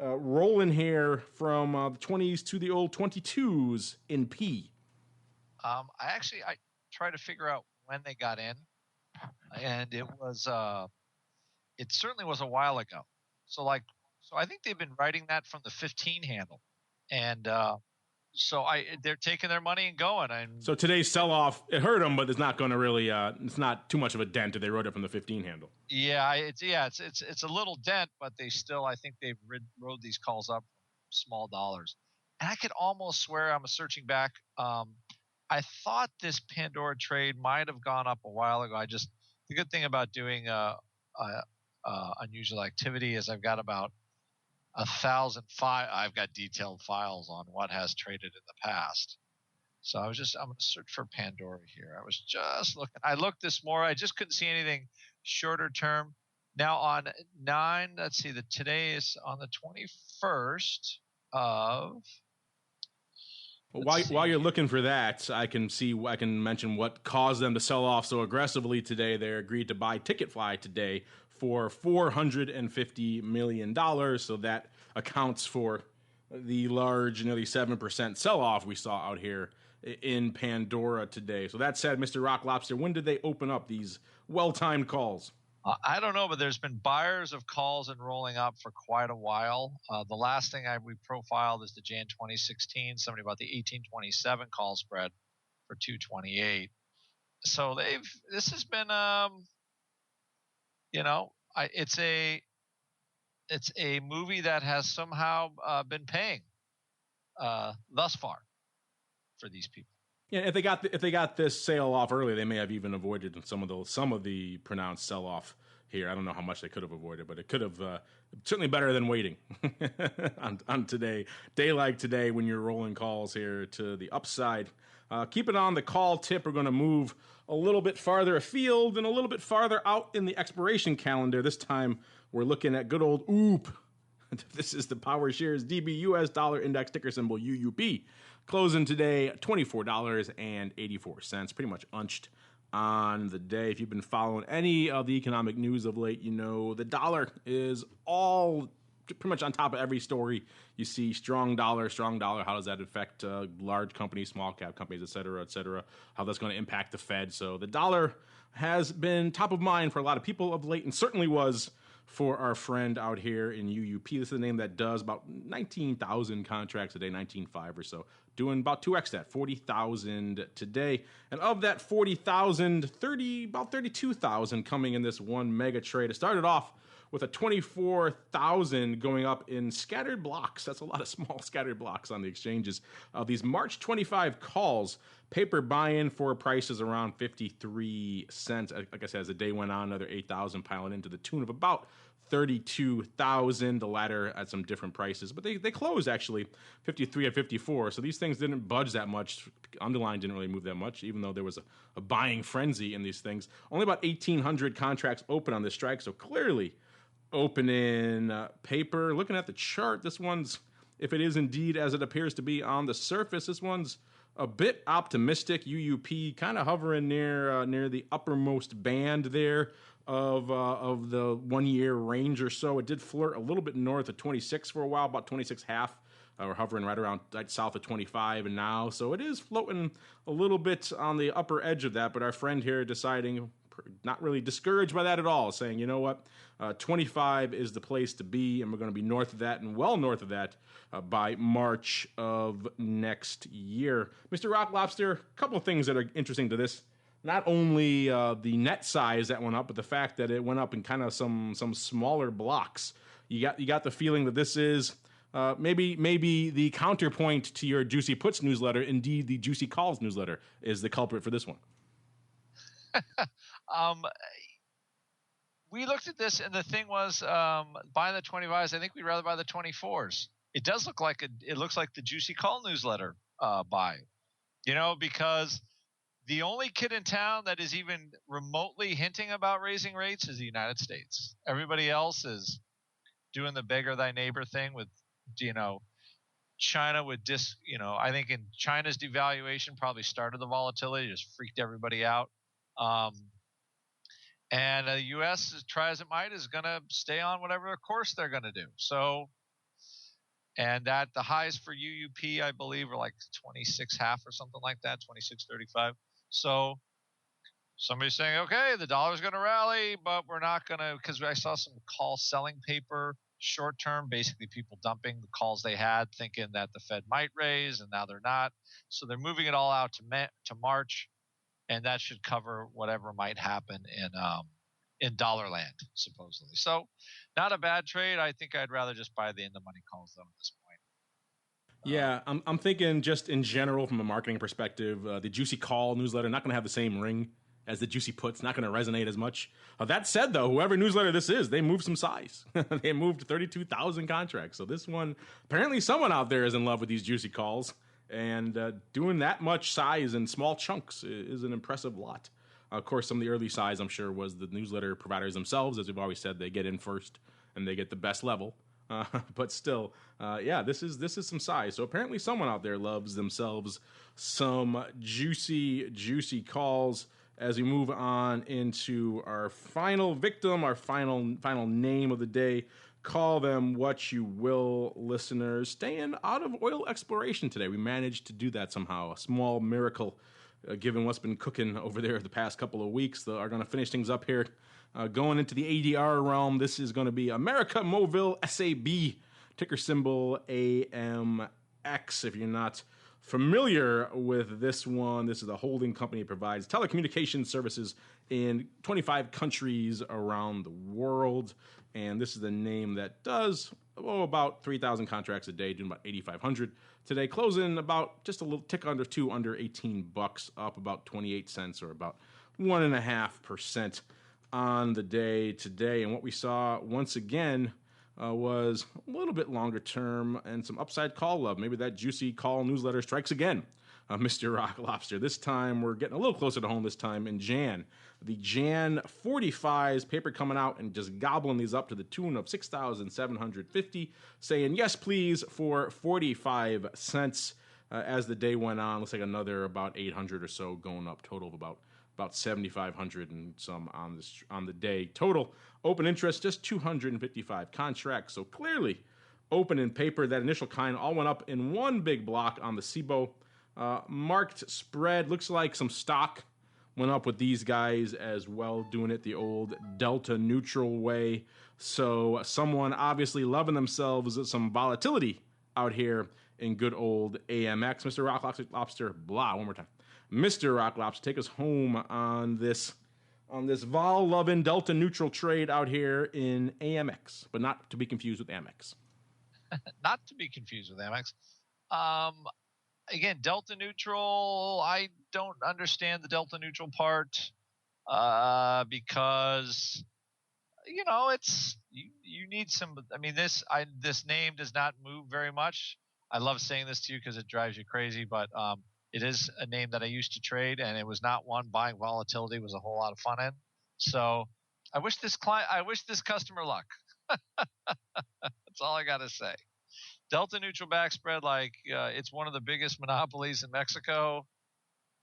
rolling here from the 20s to the old 22s in P? I tried to figure out when they got in, and it certainly was a while ago. So I think they've been writing that from the 15 handle, and they're taking their money and going. So today's sell-off, it hurt them, but it's not going to really, it's not too much of a dent if they wrote it from the 15 handle. Yeah, it's a little dent, but they still, I think they've rode these calls up from small dollars. And I could almost swear, I'm searching back, I thought this Pandora trade might have gone up a while ago. The good thing about doing unusual activity is I've got about 1,000 I've got detailed files on what has traded in the past. So I'm going to search for Pandora here. I was just looking. I looked this more. I just couldn't see anything shorter term. Now on 9, let's see, today is on the 21st of. While you're looking for that, I can mention what caused them to sell off so aggressively today. They agreed to buy Ticketfly today for $450 million. So that accounts for the large, nearly 7% sell-off we saw out here in Pandora today. So that said, Mr. Rock Lobster, when did they open up these well-timed calls? I don't know, but there's been buyers of calls and rolling up for quite a while. The last thing we profiled is the Jan 2016. Somebody bought the 1827 call spread for 228. So this has been, it's a movie that has somehow been paying thus far for these people. Yeah, if they got this sale off early, they may have even avoided some of the pronounced sell off here. I don't know how much they could have avoided, but it could have certainly better than waiting on today, day like today when you're rolling calls here to the upside. Keep it on the call tip. We're going to move a little bit farther afield and a little bit farther out in the expiration calendar. This time we're looking at good old OOP. This is the Power Shares DB US Dollar Index, ticker symbol UUP. Closing today, $24.84. Pretty much unched on the day. If you've been following any of the economic news of late, you know the dollar is all pretty much on top of every story. You see strong dollar. How does that affect large companies, small cap companies, et cetera, how that's going to impact the Fed. So the dollar has been top of mind for a lot of people of late, and certainly was for our friend out here in UUP. This is the name that does about 19,000 contracts a day, 19.5 or so, doing about 2x that, 40,000 today. And of that 40,000, about 32,000 coming in this one mega trade. It started off with a 24,000 going up in scattered blocks. That's a lot of small scattered blocks on the exchanges. These March 25 calls, paper buy-in for prices around 53 cents. Like I said, as the day went on, another 8,000 piling into the tune of about 32,000, the latter at some different prices. But they closed, actually, 53 at 54. So these things didn't budge that much. Underlying didn't really move that much, even though there was a buying frenzy in these things. Only about 1,800 contracts open on this strike, so clearly open in paper. Looking at the chart, this one's, if it is indeed as it appears to be on the surface, this one's a bit optimistic. UUP kind of hovering near the uppermost band there of the 1 year range or so. It did flirt a little bit north of 26 for a while, about 26.5. We're hovering right around south of 25 and now. So it is floating a little bit on the upper edge of that. But our friend here deciding, not really discouraged by that at all, saying, you know what, 25 is the place to be, and we're going to be north of that and well north of that by March of next year. Mr. Rock Lobster, a couple of things that are interesting to this. Not only the net size that went up, but the fact that it went up in kind of some smaller blocks. You got the feeling that this is maybe the counterpoint to your Juicy Puts newsletter. Indeed, the Juicy Calls newsletter is the culprit for this one. We looked at this, and the thing was, buying the 25s. I think we'd rather buy the 24s. It does look like it looks like the Juicy Call newsletter buy, because the only kid in town that is even remotely hinting about raising rates is the United States. Everybody else is doing the beggar thy neighbor thing with, China with I think in China's devaluation probably started the volatility, just freaked everybody out. And the U.S., try as it might, is going to stay on whatever course they're going to do. So, and that the highs for UUP, I believe, are like 26.5 or something like that, 26.35. So somebody's saying, okay, the dollar's going to rally, but we're not going to, because I saw some call selling paper short term, basically people dumping the calls they had, thinking that the Fed might raise, and now they're not. So they're moving it all out to March. And that should cover whatever might happen in dollar land, supposedly. So not a bad trade. I think I'd rather just buy the in-the-money calls, though, at this point. Yeah, I'm thinking just in general from a marketing perspective, the Juicy Call newsletter not going to have the same ring as the Juicy Puts, not going to resonate as much. That said, though, whoever newsletter this is, they moved some size. They moved 32,000 contracts. So this one, apparently someone out there is in love with these Juicy Calls. And doing that much size in small chunks is an impressive lot. Of course, some of the early size, I'm sure, was the newsletter providers themselves. As we've always said, they get in first and they get the best level. But still, this is some size. So apparently someone out there loves themselves some juicy calls. As we move on into our final victim, our final name of the day. Call them what you will, listeners. Staying out of oil exploration today. We managed to do that somehow. A small miracle, given what's been cooking over there the past couple of weeks. They are going to finish things up here. Going into the ADR realm, this is going to be America Mobile SAB, ticker symbol AMX. If you're not familiar with this one. This is a holding company that provides telecommunications services in 25 countries around the world. And this is a name that does about 3,000 contracts a day, doing about 8,500 today, closing about just a little tick under $18, up about 28 cents or about 1.5% on the day today. And what we saw once again was a little bit longer term and some upside call love. Maybe that juicy call newsletter strikes again. Mr. Rock Lobster. This time we're getting a little closer to home this time in Jan. The Jan 45s paper coming out and just gobbling these up to the tune of 6,750, saying yes, please, for 45 cents. As the day went on, looks like another about 800 or so going up, total of about 7,500 and some on the day. Total open interest, just 255 contracts. So clearly open in paper. That initial kind all went up in one big block on the SIBO. Marked spread, looks like some stock went up with these guys as well, doing it the old delta neutral way. So someone obviously loving themselves some volatility out here in good old AMX. Mr. Rock Lobster, blah, one more time. Mr. Rock Lobster, take us home on this vol-loving delta neutral trade out here in AMX, but not to be confused with Amex. Not to be confused with Amex. Again, delta neutral, I don't understand the delta neutral part because, it's you need some. I mean, this name does not move very much. I love saying this to you because it drives you crazy, but it is a name that I used to trade, and it was not one buying volatility was a whole lot of fun in. So I wish this customer luck. That's all I got to say. Delta neutral back spread, it's one of the biggest monopolies in Mexico,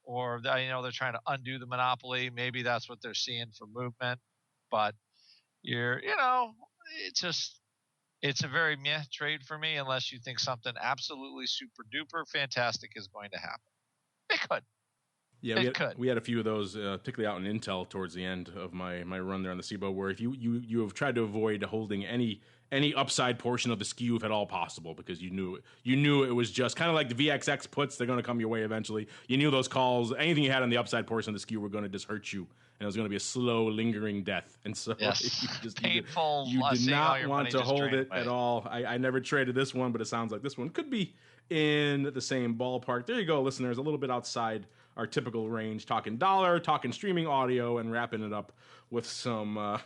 or they're trying to undo the monopoly. Maybe that's what they're seeing for movement, but it's a very meh trade for me unless you think something absolutely super duper fantastic is going to happen. It could. Yeah, we had a few of those, particularly out in Intel towards the end of my run there on the SIBO, where if you have tried to avoid holding any upside portion of the skew if at all possible, because you knew it was just kind of like the VXX puts, they're going to come your way eventually. You knew those calls, anything you had on the upside portion of the skew were going to just hurt you, and it was going to be a slow, lingering death. And so painful. You did not want to hold it at all. I never traded this one, but it sounds like this one could be in the same ballpark. There you go, listeners, a little bit outside our typical range, talking dollar, talking streaming audio, and wrapping it up with some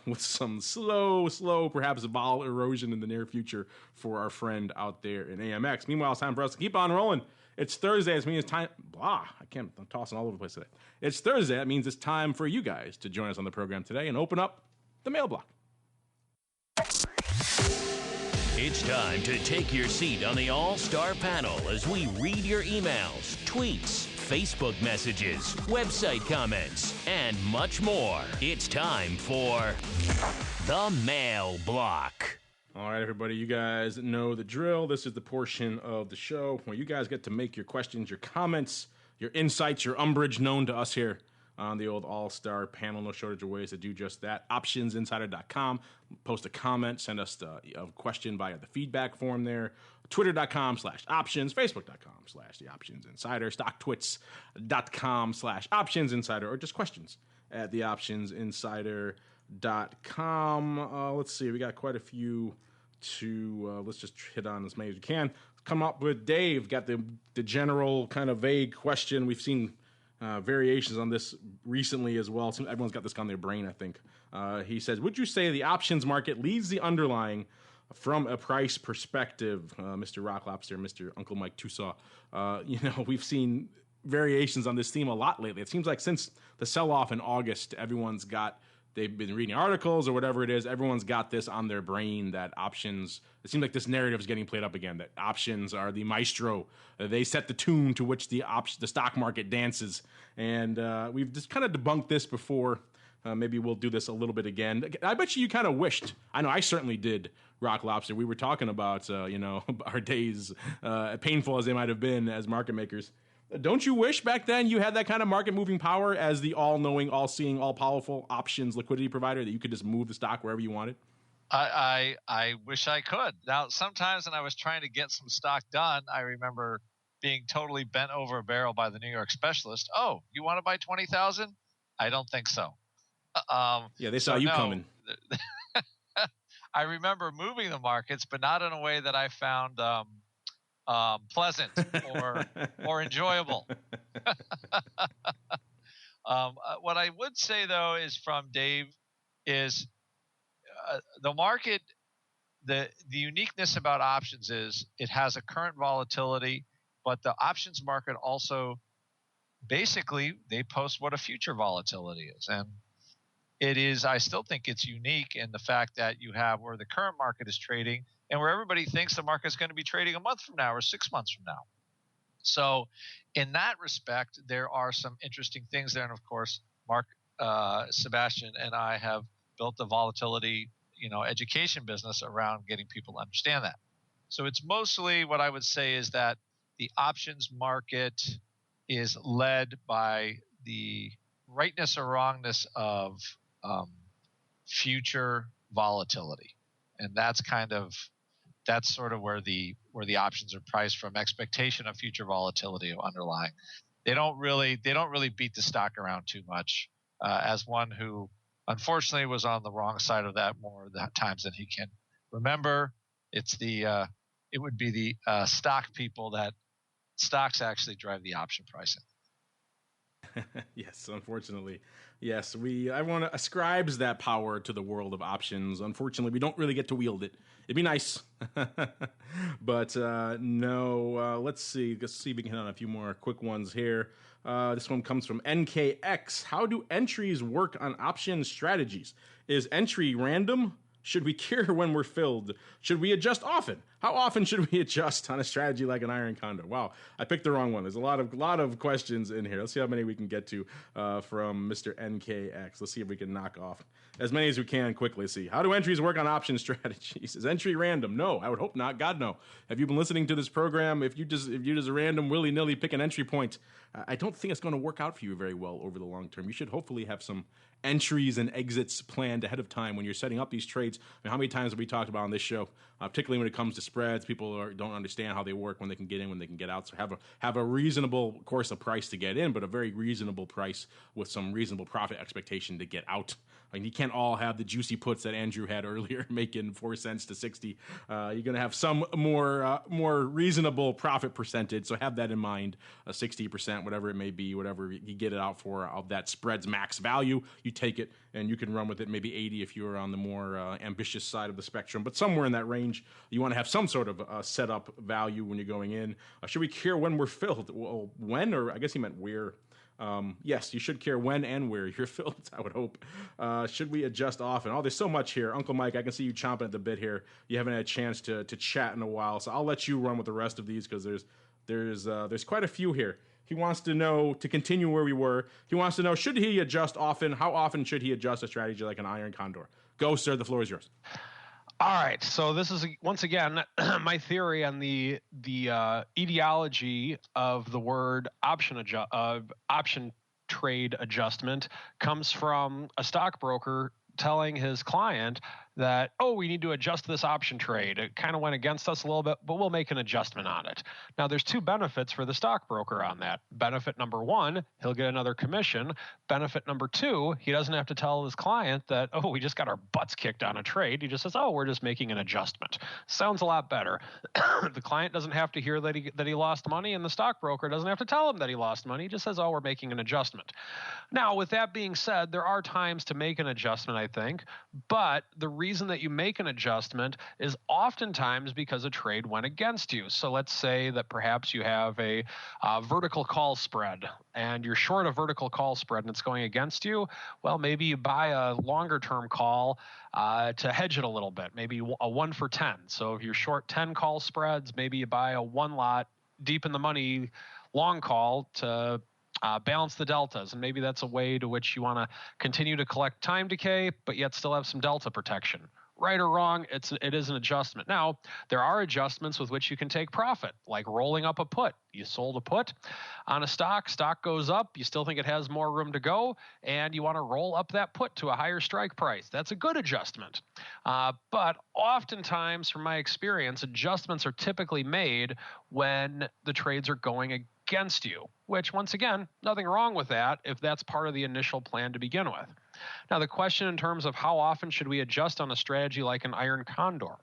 slow, perhaps vol erosion in the near future for our friend out there in AMX. Meanwhile, it's time for us to keep on rolling. It's Thursday. It means it's time. I'm tossing all over the place today. It's Thursday. That means it's time for you guys to join us on the program today and open up the mail block. It's time to take your seat on the All-Star panel as we read your emails, tweets, Facebook messages, website comments, and much more. It's time for the Mail Block. All right, everybody, you guys know the drill. This is the portion of the show where you guys get to make your questions, your comments, your insights, your umbrage known to us here on the old All-Star panel. No shortage of ways to do just that. Optionsinsider.com. Post a comment. Send us a question via the feedback form there. Twitter.com/options. Facebook.com/theoptionsinsider. StockTwits.com/optionsinsider. Or just questions at theoptionsinsider.com. Let's see. We got quite a few to let's just hit on as many as we can. Come up with Dave. Got the general kind of vague question. We've seen variations on this recently as well. Everyone's got this on their brain, I think. He says, would you say the options market leads the underlying from a price perspective? Mr. Rock Lobster, Mr. Uncle Mike Tosaw. We've seen variations on this theme a lot lately. It seems like since the sell-off in August, they've been reading articles or whatever it is. Everyone's got this on their brain that options, it seems like this narrative is getting played up again, that options are the maestro. They set the tune to which the stock market dances. And we've just kind of debunked this before. Maybe we'll do this a little bit again. I bet you kind of wished, I know I certainly did, Rock Lobster. We were talking about, our days, painful as they might have been as market makers. Don't you wish back then you had that kind of market-moving power as the all-knowing, all-seeing, all-powerful options liquidity provider that you could just move the stock wherever you wanted? I wish I could. Now, sometimes when I was trying to get some stock done, I remember being totally bent over a barrel by the New York specialist. Oh, you want to buy 20,000? I don't think so. Yeah, they saw you coming. I remember moving the markets, but not in a way that I found pleasant or enjoyable. What I would say, though, is from Dave, is the market, the uniqueness about options is it has a current volatility, but the options market also, basically, they post what a future volatility is. And it is, I still think it's unique in the fact that you have where the current market is trading and where everybody thinks the market is going to be trading a month from now or 6 months from now. So in that respect, there are some interesting things there. And of course, Mark, Sebastian, and I have built the volatility, education business around getting people to understand that. So it's mostly what I would say is that the options market is led by the rightness or wrongness of future volatility, and that's sort of where the options are priced from expectation of future volatility of underlying. They don't really beat the stock around too much. As one who unfortunately was on the wrong side of that more times than he can remember, it would be the stock people that stocks actually drive the option pricing. Yes, unfortunately. Yes, everyone ascribes that power to the world of options. Unfortunately, we don't really get to wield it. It'd be nice. But no, let's see. Let's see if we can hit on a few more quick ones here. This one comes from NKX. How do entries work on option strategies? Is entry random? Should we cure when we're filled? Should we adjust often? How often should we adjust on a strategy like an iron condor? Wow, I picked the wrong one. There's a lot of questions in here. Let's see how many we can get to from Mr. NKX. Let's see if we can knock off as many as we can quickly. See, how do entries work on option strategies? Is entry random? No, I would hope not. God, no. Have you been listening to this program? If you just a random willy-nilly pick an entry point, I don't think it's going to work out for you very well over the long term. You should hopefully have some entries and exits planned ahead of time when you're setting up these trades. I mean, how many times have we talked about on this show, particularly when it comes to spreads, people don't understand how they work, when they can get in, when they can get out. So have a reasonable, of course, a price to get in, but a very reasonable price with some reasonable profit expectation to get out. Like, you can't all have the juicy puts that Andrew had earlier, making 4 cents to 60. You're going to have some more reasonable profit percentage. So have that in mind. 60%, whatever it may be, whatever you get it out for of that spread's max value, you take it and you can run with it. Maybe 80 if you're on the more ambitious side of the spectrum, but somewhere in that range, you want to have some sort of setup value when you're going in. Should we care when we're filled? Well, when, or I guess he meant where. Yes, you should care when and where you're filled, I would hope. Should we adjust often? Oh, there's so much here. Uncle Mike, I can see you chomping at the bit here. You haven't had a chance to chat in a while, so I'll let you run with the rest of these because there's quite a few here. He wants to know, to continue where we were, he wants to know, should he adjust often? How often should he adjust a strategy like an iron condor? Go, sir, the floor is yours. All right, so this is once again my theory on the etiology of the word option trade adjustment comes from a stockbroker telling his client that, oh, we need to adjust this option trade. It kind of went against us a little bit, but we'll make an adjustment on it. Now, there's two benefits for the stockbroker on that. Benefit number one, he'll get another commission. Benefit number two, he doesn't have to tell his client that, oh, we just got our butts kicked on a trade. He just says, oh, we're just making an adjustment. Sounds a lot better. The client doesn't have to hear that he lost money, and the stockbroker doesn't have to tell him that he lost money. He just says, oh, we're making an adjustment. Now, with that being said, there are times to make an adjustment, I think, but the reason that you make an adjustment is oftentimes because a trade went against you. So let's say that perhaps you have a vertical call spread and you're short a vertical call spread and it's going against you. Well, maybe you buy a longer term call to hedge it a little bit, maybe a 1 for 10. So if you're short 10 call spreads, maybe you buy a 1 lot deep in the money long call to balance the deltas. And maybe that's a way to which you want to continue to collect time decay, but yet still have some delta protection. right or wrong, it is an adjustment. Now, there are adjustments with which you can take profit, like rolling up a put. You sold a put on a stock goes up, you still think it has more room to go, and you want to roll up that put to a higher strike price. That's a good adjustment. But oftentimes, from my experience, adjustments are typically made when the trades are going against you, which, once again, nothing wrong with that if that's part of the initial plan to begin with. Now, the question in terms of how often should we adjust on a strategy like an iron condor?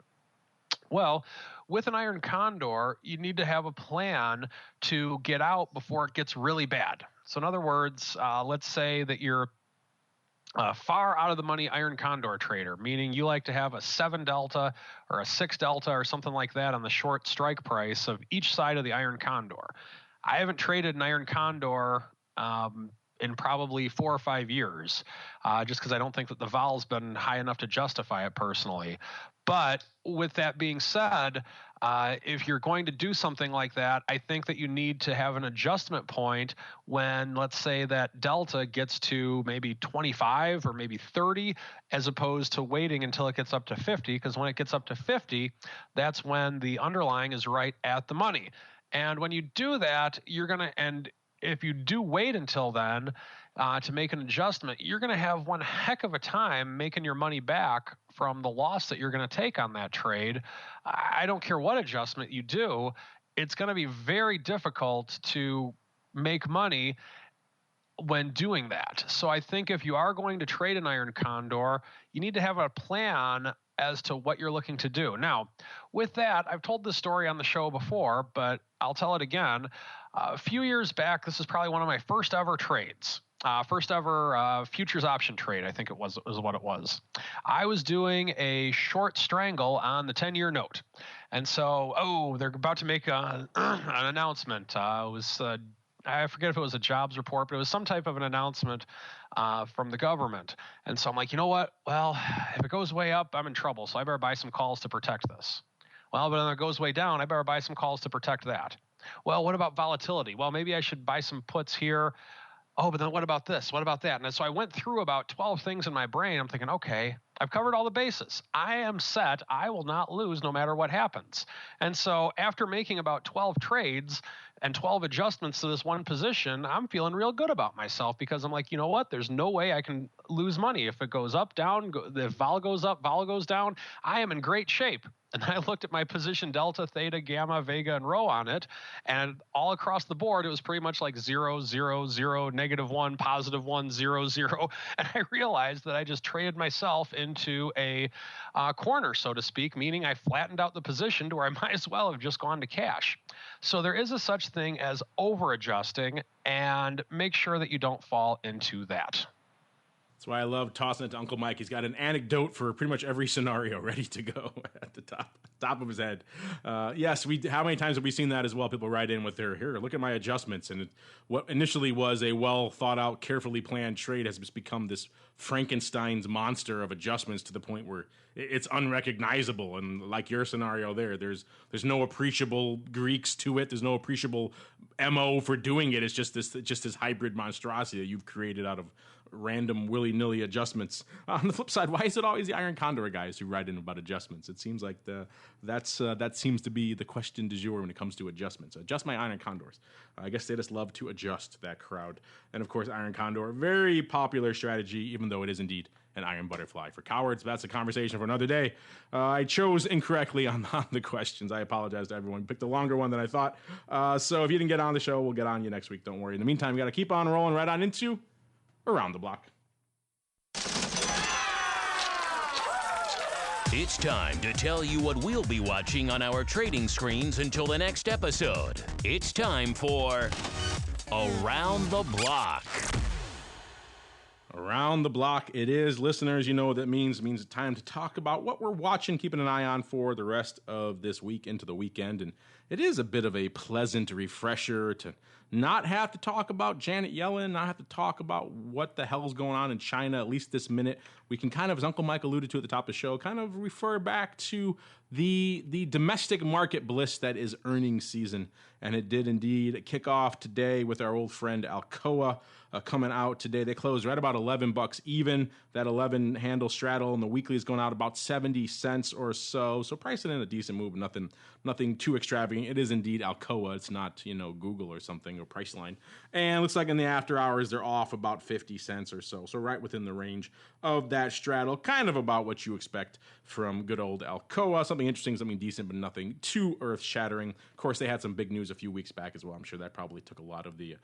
Well, with an iron condor, you need to have a plan to get out before it gets really bad. So in other words, let's say that you're far out of the money iron condor trader, meaning you like to have a 7 delta or a 6 delta or something like that on the short strike price of each side of the iron condor. I haven't traded an iron condor in probably 4 or 5 years, just because I don't think that the vol's been high enough to justify it personally. But with that being said, if you're going to do something like that, I think that you need to have an adjustment point when, let's say, that delta gets to maybe 25 or maybe 30, as opposed to waiting until it gets up to 50, because when it gets up to 50, that's when the underlying is right at the money. And when you do that, and if you do wait until then to make an adjustment, you're going to have one heck of a time making your money back from the loss that you're going to take on that trade. I don't care what adjustment you do, it's going to be very difficult to make money when doing that. So I think if you are going to trade an iron condor, you need to have a plan as to what you're looking to do. Now, with that, I've told this story on the show before, but I'll tell it again. A few years back, this is probably one of my first ever trades. First ever futures option trade, I think it was what it was. I was doing a short strangle on the 10-year note. And so, they're about to make an announcement. I forget if it was a jobs report, but it was some type of an announcement from the government. And so I'm like, you know what? Well, if it goes way up, I'm in trouble. So I better buy some calls to protect this. Well, but when it goes way down, I better buy some calls to protect that. Well, what about volatility? Well, maybe I should buy some puts here. Oh, but then what about this? What about that? And so I went through about 12 things in my brain. I'm thinking, okay, I've covered all the bases. I am set. I will not lose no matter what happens. And so after making about 12 trades and 12 adjustments to this one position, I'm feeling real good about myself, because I'm like, you know what? There's no way I can lose money. If it goes up, down, if vol goes up, vol goes down, I am in great shape. And I looked at my position delta, theta, gamma, vega, and rho on it, and all across the board, it was pretty much like 0, 0, 0, -1, +1, 0, 0. And I realized that I just traded myself into a corner, so to speak, meaning I flattened out the position to where I might as well have just gone to cash. So there is a such thing as over adjusting, and make sure that you don't fall into that. That's why I love tossing it to Uncle Mike. He's got an anecdote for pretty much every scenario ready to go at the top of his head. Yes, how many times have we seen that as well? People write in with their, here, look at my adjustments. And what initially was a well thought out, carefully planned trade has just become this Frankenstein's monster of adjustments to the point where it's unrecognizable. And like your scenario there's no appreciable Greeks to it. There's no appreciable MO for doing it. It's just this hybrid monstrosity that you've created out of random willy-nilly adjustments. On the flip side, why is it always the iron condor guys who write in about adjustments? It seems like that seems to be the question du jour when it comes to adjustments. Adjust my iron condors. I guess they just love to adjust, that crowd. And of course, iron condor, very popular strategy, even though it is indeed an iron butterfly for cowards. That's a conversation for another day. I chose incorrectly on the questions. I apologize to everyone. Picked a longer one than I thought. So if you didn't get on the show, we'll get on you next week. Don't worry. In the meantime, we got to keep on rolling right on into Around the Block. It's time to tell you what we'll be watching on our trading screens until the next episode. It's time for Around the Block. Around the Block it is. Listeners, you know what that means. It means it's time to talk about what we're watching, keeping an eye on for the rest of this week into the weekend. And it is a bit of a pleasant refresher to not have to talk about Janet Yellen, not have to talk about what the hell's going on in China, at least this minute. We can kind of, as Uncle Mike alluded to at the top of the show, kind of refer back to the domestic market bliss that is earnings season. And it did indeed kick off today with our old friend Alcoa. coming out today. They closed right about $11 even. That 11 handle straddle, and the weekly is going out about 70 cents or so. So pricing in a decent move, nothing too extravagant. It is indeed Alcoa. It's not, Google or something or Priceline. And looks like in the after hours, they're off about 50 cents or so. So right within the range of that straddle, kind of about what you expect from good old Alcoa. Something interesting, something decent, but nothing too earth-shattering. Of course, they had some big news a few weeks back as well. I'm sure that probably took a lot of the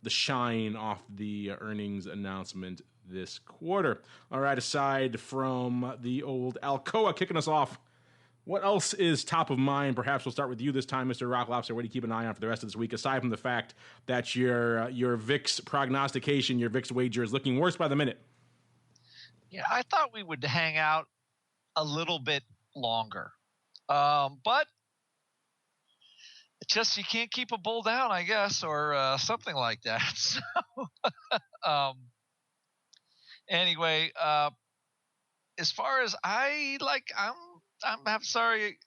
shine off the earnings announcement this quarter. All right, aside from the old Alcoa kicking us off, what else is top of mind? Perhaps we'll start with you this time, Mr. Rock Lobster. What do you keep an eye on for the rest of this week, aside from the fact that your VIX prognostication, your VIX wager is looking worse by the minute? Yeah, I thought we would hang out a little bit longer. But just you can't keep a bull down, I guess, or something like that. So, anyway, as far as I'm sorry.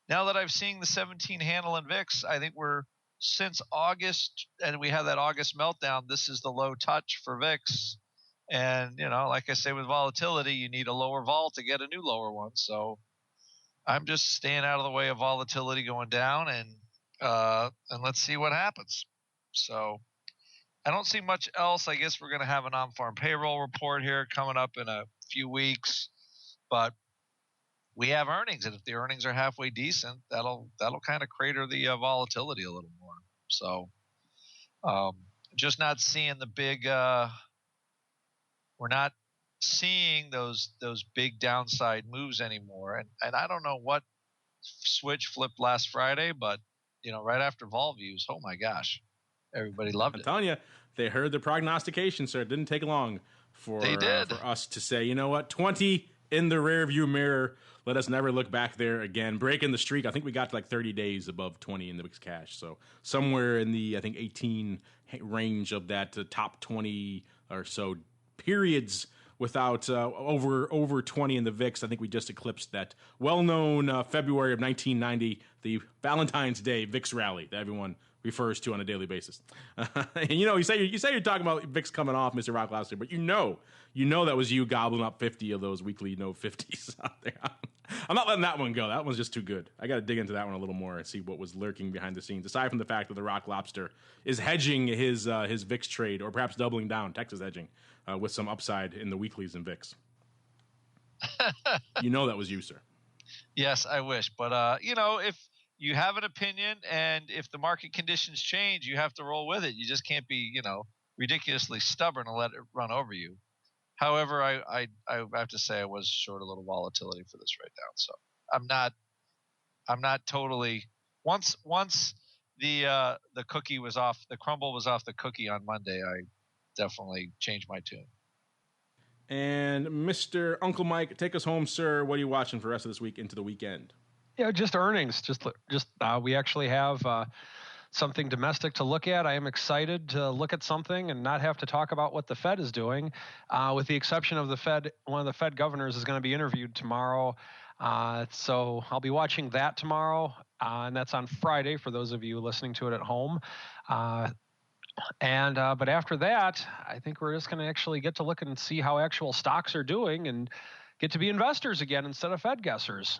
Now that I've seen the 17 handle in VIX, I think we're since August, and we had that August meltdown. This is the low touch for VIX, and like I say with volatility, you need a lower vol to get a new lower one. So I'm just staying out of the way of volatility going down, and let's see what happens. So I don't see much else. I guess we're going to have a non-farm payroll report here coming up in a few weeks, but we have earnings, and if the earnings are halfway decent, that'll kind of crater the volatility a little more. So just not seeing the big we're not seeing those big downside moves anymore, and I don't know what switch flipped last Friday, but right after vol views, oh my gosh, everybody loved it. I'm telling you, they heard the prognostication, sir. It didn't take long for us to say, you know what, 20 in the rearview mirror. Let us never look back there again. Breaking the streak. I think we got to like 30 days above 20 in the VIX cash. So somewhere in the, I think, 18 range of that top 20 or so periods without over 20 in the VIX. I think we just eclipsed that well-known February of 1990, the Valentine's Day VIX rally that everyone refers to on a daily basis. And you say you're talking about VIX coming off, Mr. Rock Lobster, but you know that was you gobbling up 50 of those weekly 50s out there. I'm not letting that one go. That one's just too good. I got to dig into that one a little more and see what was lurking behind the scenes, aside from the fact that the Rock Lobster is hedging his VIX trade, or perhaps doubling down, Texas hedging, with some upside in the weeklies and VIX. That was you, sir. Yes, I wish. But, if you have an opinion, and if the market conditions change, you have to roll with it. You just can't be, ridiculously stubborn and let it run over you. However, I have to say I was short a little volatility for this right now. So I'm not totally once the cookie was off, the crumble was off the cookie on Monday, I definitely changed my tune. And Mr. Uncle Mike, take us home, sir. What are you watching for the rest of this week into the weekend? Yeah, just earnings. We actually have something domestic to look at. I am excited to look at something and not have to talk about what the Fed is doing, with the exception of the Fed. One of the Fed governors is going to be interviewed tomorrow. So I'll be watching that tomorrow, and that's on Friday for those of you listening to it at home. But after that, I think we're just going to actually get to look and see how actual stocks are doing and get to be investors again instead of Fed guessers.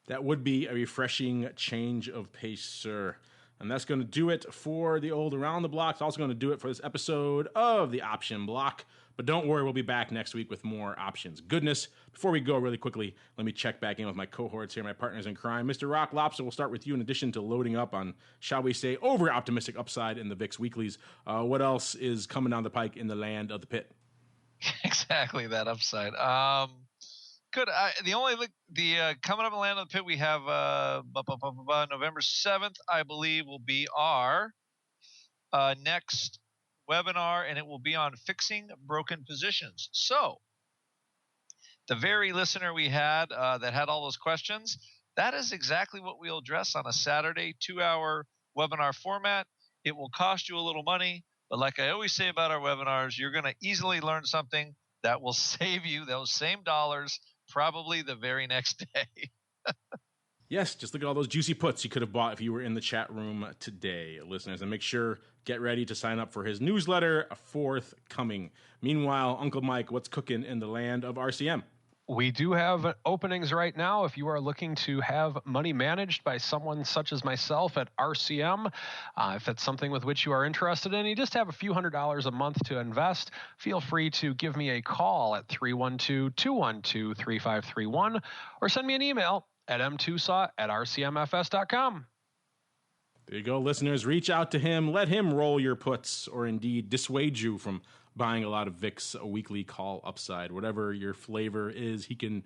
That would be a refreshing change of pace, sir. And that's going to do it for the old Around the Block. It's also going to do it for this episode of the Option Block. But don't worry, we'll be back next week with more options goodness. Before we go, really quickly, let me check back in with my cohorts here, my partners in crime. Mr. Rock Lobster, we'll start with you. In addition to loading up on, shall we say, over-optimistic upside in the VIX weeklies, what else is coming down the pike in the land of the pit? Exactly, that upside. Good. Coming up in land of the pit, we have November 7th, I believe, will be our next webinar, and it will be on fixing broken positions. So the very listener we had that had all those questions, that is exactly what we'll address on a Saturday 2-hour webinar format. It will cost you a little money, but like I always say about our webinars, you're going to easily learn something that will save you those same dollars probably the very next day. Yes, just look at all those juicy puts you could have bought if you were in the chat room today, listeners. And make sure, get ready to sign up for his newsletter, forthcoming. Meanwhile, Uncle Mike, what's cooking in the land of RCM? We do have openings right now. If you are looking to have money managed by someone such as myself at RCM, if that's something with which you are interested in, you just have a few $100s a month to invest, feel free to give me a call at 312-212-3531 or send me an email at mtosaw@rcmfs.com. There you go, listeners. Reach out to him. Let him roll your puts or indeed dissuade you from buying a lot of VIX, a weekly call upside, whatever your flavor is. He can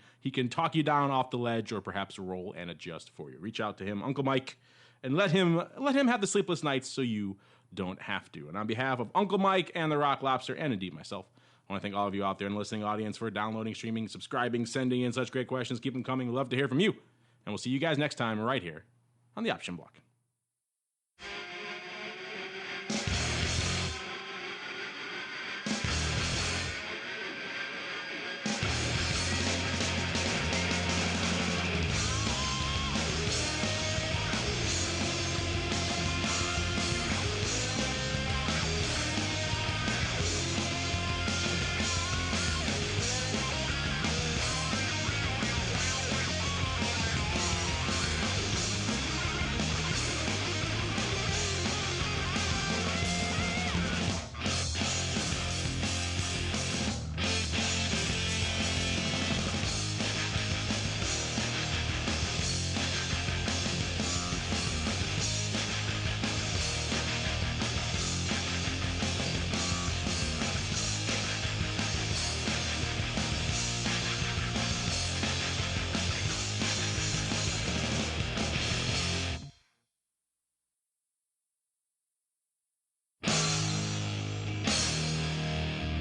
talk you down off the ledge or perhaps roll and adjust for you. Reach out to him, Uncle Mike, and let him have the sleepless nights so you don't have to. And on behalf of Uncle Mike and the Rock Lobster, and indeed myself, I want to thank all of you out there in the listening audience for downloading, streaming, subscribing, sending in such great questions. Keep them coming. Love to hear from you. And we'll see you guys next time right here on the Option Block.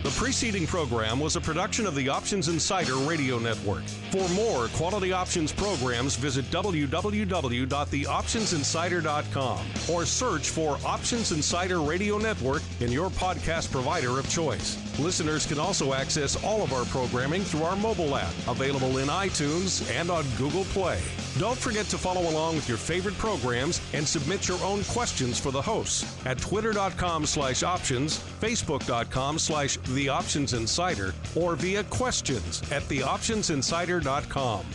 The preceding program was a production of the Options Insider Radio Network. For more quality options programs, visit www.theoptionsinsider.com or search for Options Insider Radio Network in your podcast provider of choice. Listeners can also access all of our programming through our mobile app, available in iTunes and on Google Play. Don't forget to follow along with your favorite programs and submit your own questions for the hosts at twitter.com/options, facebook.com/theoptionsinsider, or via questions at theoptionsinsider.com.